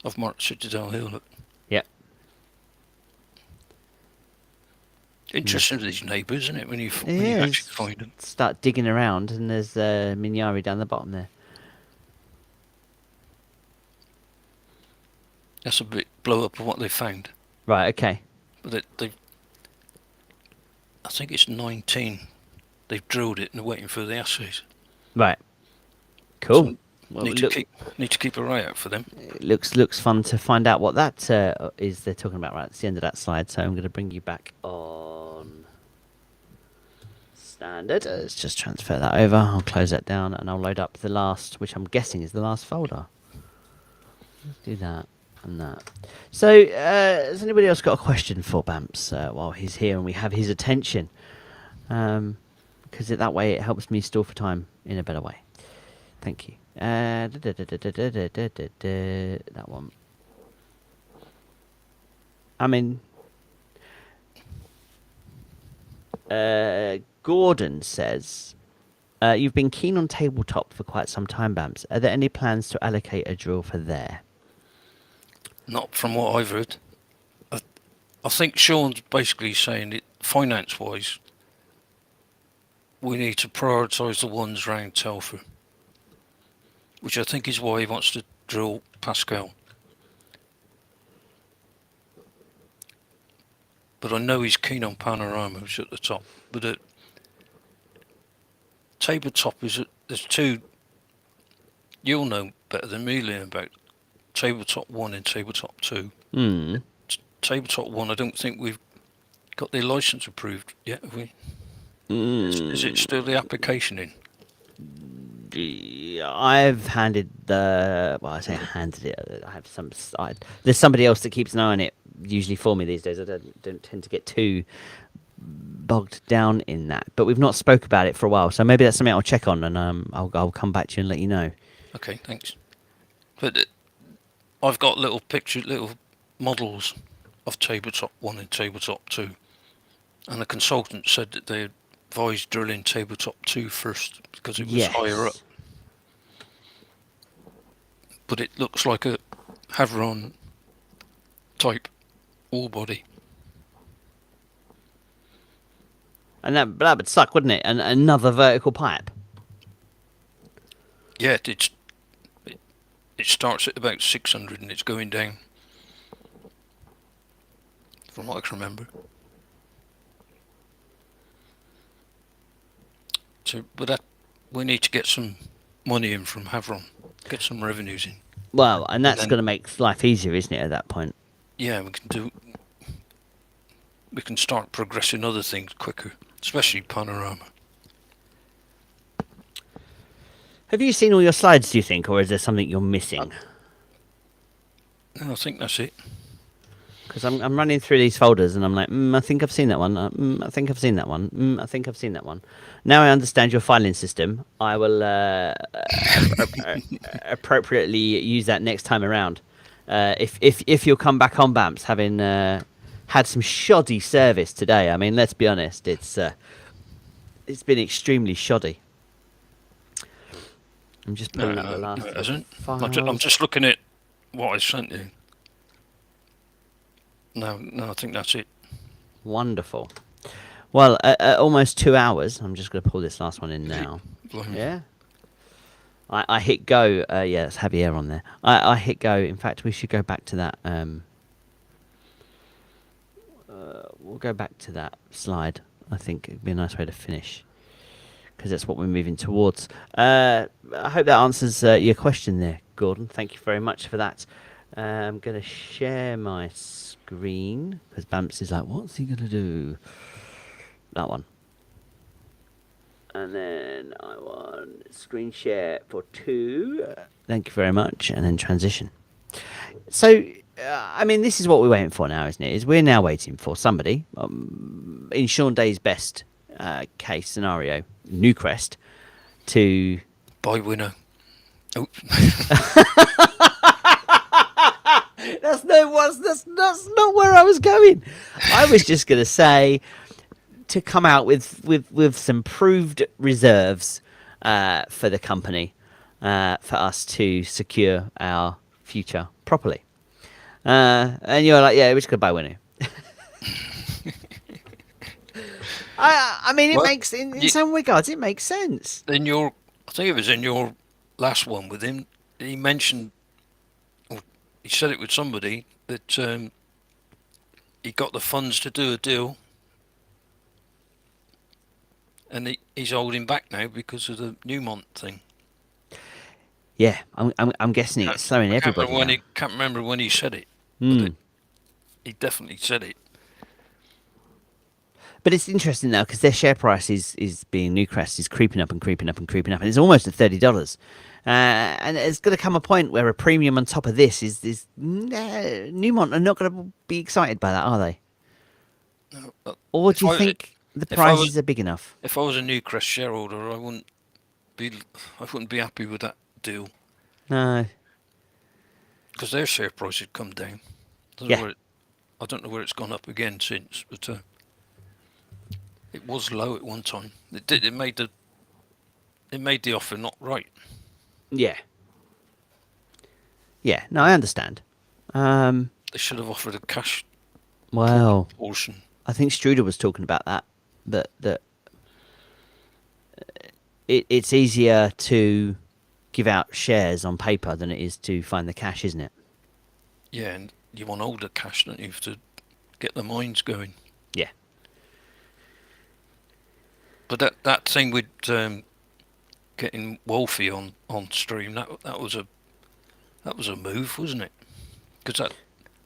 I've marked Citadel Hill. Yep. Interesting, these neighbours, isn't it? When you Yeah, actually find them. start digging around, and there's Minyari down the bottom there. That's a bit blow up of what they found. Right. Okay. But they I think it's 19. They've drilled it and they're waiting for the assays. Right. Cool. So Well, need to keep an eye out for them. It looks fun to find out what that is they're talking about. Right, it's the end of that slide, so I'm going to bring you back on standard. Let's just transfer that over. I'll close that down, and I'll load up the last, which I'm guessing is the last folder. Let's do that and that. So, has anybody else got a question for Bamps while he's here and we have his attention? Because that way it helps me store for time in a better way. Thank you. That one. I mean, Gordon says, you've been keen on tabletop for quite some time, Bamps. Are there any plans to allocate a drill for there? Not from what I've heard. I think Sean's basically saying it finance-wise, we need to prioritise the ones around Telfer, which I think is why he wants to drill Pascal. But I know he's keen on Panorama, which is at the top. But tabletop there's two. You'll know better than me, Liam, about tabletop 1 and tabletop 2. Tabletop 1, I don't think we've got the license approved yet, have we? Is it still the application in? I've handed I say handed it. I have some. There's somebody else that keeps an eye on it, usually for me these days. I don't tend to get too bogged down in that. But we've not spoke about it for a while, so maybe that's something I'll check on, and I'll come back to you and let you know. Okay, thanks. But I've got little models of tabletop 1 and tabletop 2, and the consultant said that they advised drilling tabletop 2 first because it was higher up. But it looks like a Havieron type ore body. And that would suck, wouldn't it? And another vertical pipe. Yeah, it starts at about 600 and it's going down, from what I can remember. So, but we need to get some money in from Havieron, get some revenues in. Well, and that's going to make life easier, isn't it? At that point. Yeah, we can start progressing other things quicker, especially Panorama. Have you seen all your slides, do you think, or is there something you're missing? No, I think that's it. Because I'm running through these folders and I'm like, I think I've seen that one. I think I've seen that one. I think I've seen that one. Now I understand your filing system. I will appropriately use that next time around. If you'll come back on Bamps, having had some shoddy service today. I mean, let's be honest. It's been extremely shoddy. I'm just pulling up the last. No, it hasn't. I'm just looking at what I sent you. No, I think that's it. Wonderful. Well, almost 2 hours. I'm just going to pull this last one in now. Yeah. I hit go. Yeah, it's Havieron on there. I hit go. In fact, we should go back to that. We'll go back to that slide. I think it'd be a nice way to finish, because that's what we're moving towards. I hope that answers your question there, Gordon. Thank you very much for that. I'm going to share my screen, because Bamps is like, what's he going to do? That one. And then I want screen share for 2. Thank you very much. And then transition. So, I mean, this is what we're waiting for now, isn't it? We're now waiting for somebody, in Sean Day's best case scenario, Newcrest, to... Buy winner. Oh. That's not where I was going. I was just going to say to come out with some proved reserves for the company, for us to secure our future properly. And you're like, yeah, we're just gonna buy one. I mean, it Well, makes in some regards it makes sense. in your, I think it was in your last one with him, he mentioned, or he said it with somebody, that he got the funds to do a deal, and he's holding back now because of the Newmont thing. Yeah, I'm guessing it's slowing everybody down. Can't remember when he said it, Mm. but he definitely said it. But it's interesting now because their share price is being Newcrest is creeping up and creeping up and creeping up, and it's almost at $30. And it's going to come a point where a premium on top of this is Newmont are not going to be excited by that, are they? No, Or do you think the prizes are big enough? If I was a Newcrest shareholder, I wouldn't be happy with that deal. No. Because their share price had come down. I don't know where it's gone up again since, but it was low at one time. It made the offer not right. Yeah. Yeah. No, I understand. They should have offered a cash portion. I think Struder was talking about that. That it's easier to give out shares on paper than it is to find the cash, isn't it? Yeah, and you want older cash, don't you, to get the mines going. Yeah. But that thing with getting Wolfie on stream, that was a move, wasn't it? Because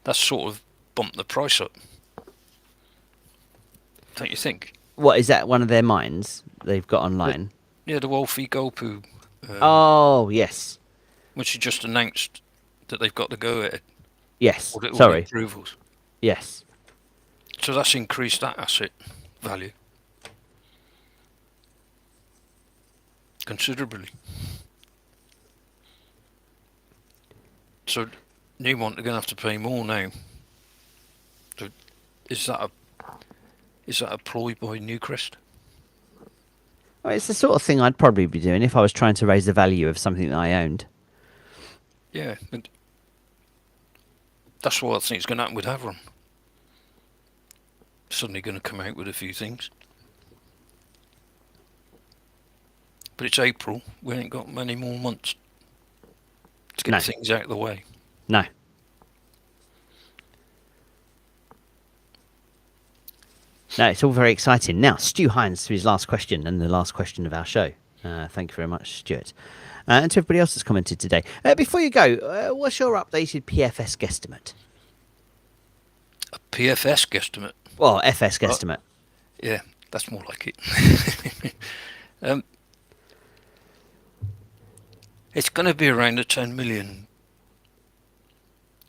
that sort of bumped the price up. Don't you think? What is that? One of their mines they've got online? Yeah, the Wolfie Gopu. Oh yes. Which he just announced that they've got to go ahead. Yes. All Sorry. Approvals. Yes. So that's increased that asset value considerably. So Newmont are going to have to pay more now. So is that a ploy by Newcrest? Well, it's the sort of thing I'd probably be doing if I was trying to raise the value of something that I owned. Yeah, and that's what I think is going to happen with Havieron. Suddenly going to come out with a few things. But it's April. We ain't got many more months to get things out of the way. No. No, it's all very exciting. Now, Stu Hines to his last question and the last question of our show. Thank you very much, Stuart. And to everybody else that's commented today. Before you go, what's your updated PFS guesstimate? A PFS guesstimate? Well, FS guesstimate. Yeah, that's more like it. It's going to be around the 10 million.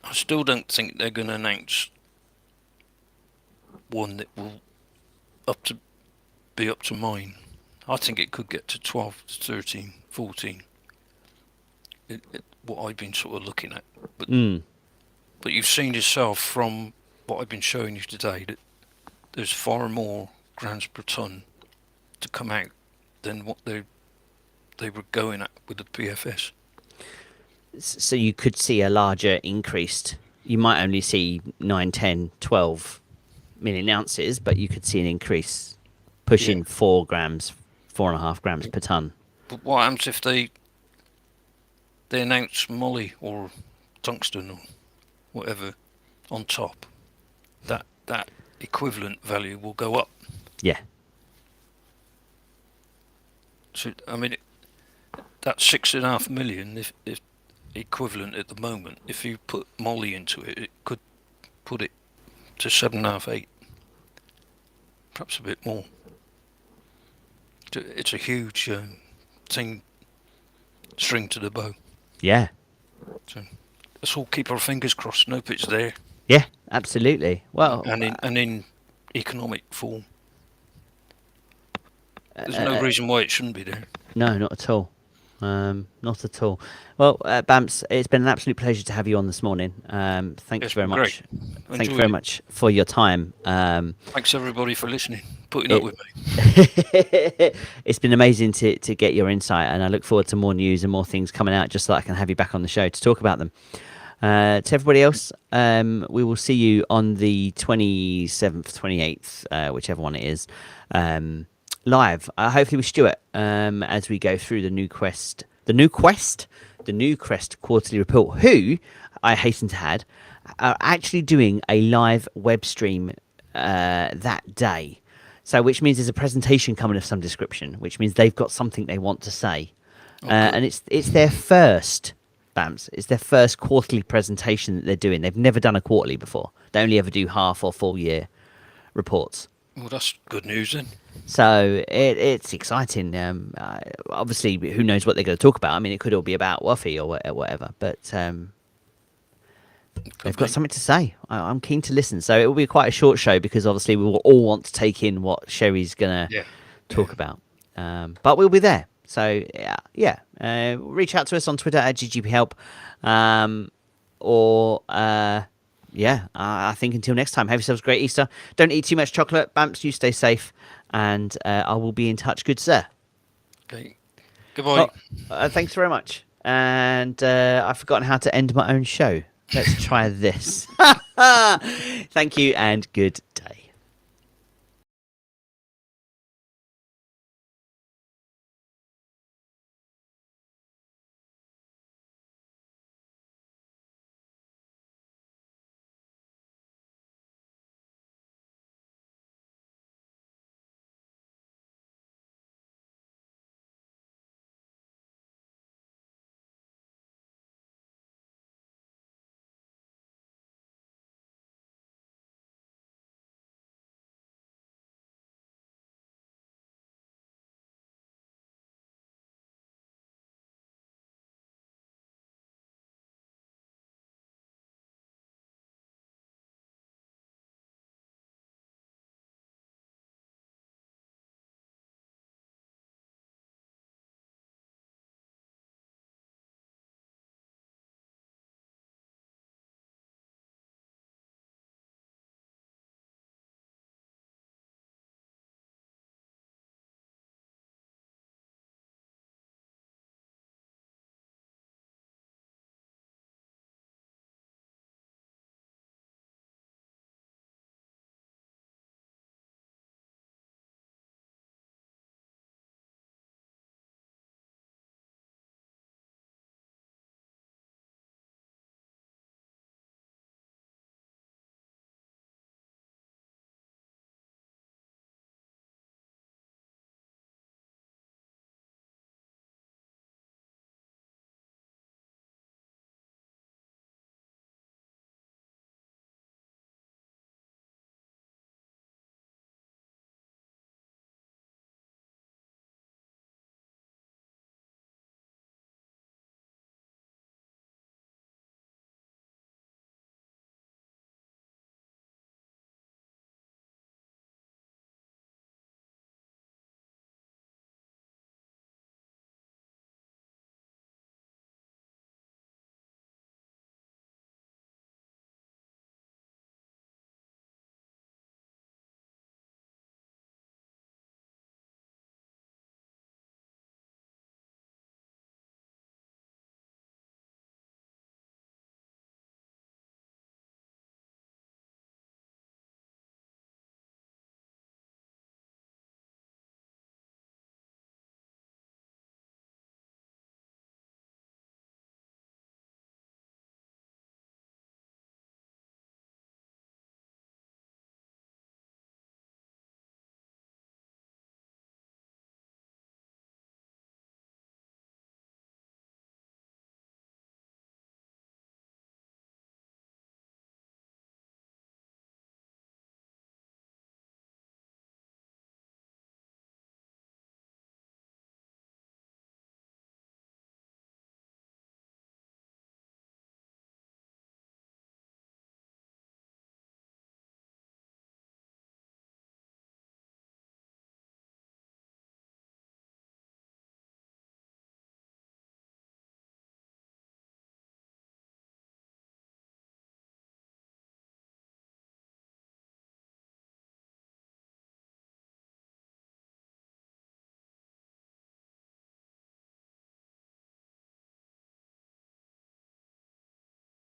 I still don't think they're going to announce one that will be up to mine. I think it could get to 12 to 13, 14. What I've been sort of looking at. But you've seen yourself from what I've been showing you today that there's far more grams per tonne to come out than what they were going at with the PFS. So you could see a larger increased. You might only see 9, 10, 12 million ounces, but you could see an increase pushing 4 grams, 4.5 grams per tonne. But what happens if they announce moly or tungsten or whatever on top? That equivalent value will go up. Yeah. So I mean, that 6.5 million, if equivalent at the moment, if you put moly into it, it could put it to 7.5, 8, perhaps a bit more. It's a huge thing, string to the bow. Yeah. So let's all keep our fingers crossed. Nope, it's there. Yeah, absolutely. Well, and in economic form. There's no reason why it shouldn't be there. No, not at all. Not at all. Well, Bamps, it's been an absolute pleasure to have you on this morning. Thank you very much. Thank you very much for your time. Thanks everybody for listening, putting up with me. It's been amazing to get your insight, and I look forward to more news and more things coming out, just so I can have you back on the show to talk about them. To everybody else, we will see you on the 27th, 28th, whichever one it is, live, hopefully with Stuart, as we go through the New Quest quarterly report, who, I hasten to add, are actually doing a live web stream that day. So, which means there's a presentation coming of some description, which means they've got something they want to say. And it's their first, Bamps, it's their first quarterly presentation that they're doing. They've never done a quarterly before. They only ever do half or full year reports. Well, that's good news then. So it's exciting. Obviously, who knows what they're going to talk about? I mean, it could all be about Waffy or whatever, but they've got something to say. I'm keen to listen. So it will be quite a short show because obviously we will all want to take in what Sherry's going to talk about. But we'll be there. So reach out to us on Twitter at GGPHelp, I think until next time, have yourselves a great Easter. Don't eat too much chocolate. Bamps, you stay safe, and I will be in touch, good sir. Okay. Goodbye. Thanks very much. And I've forgotten how to end my own show. Let's try this. Thank you, and good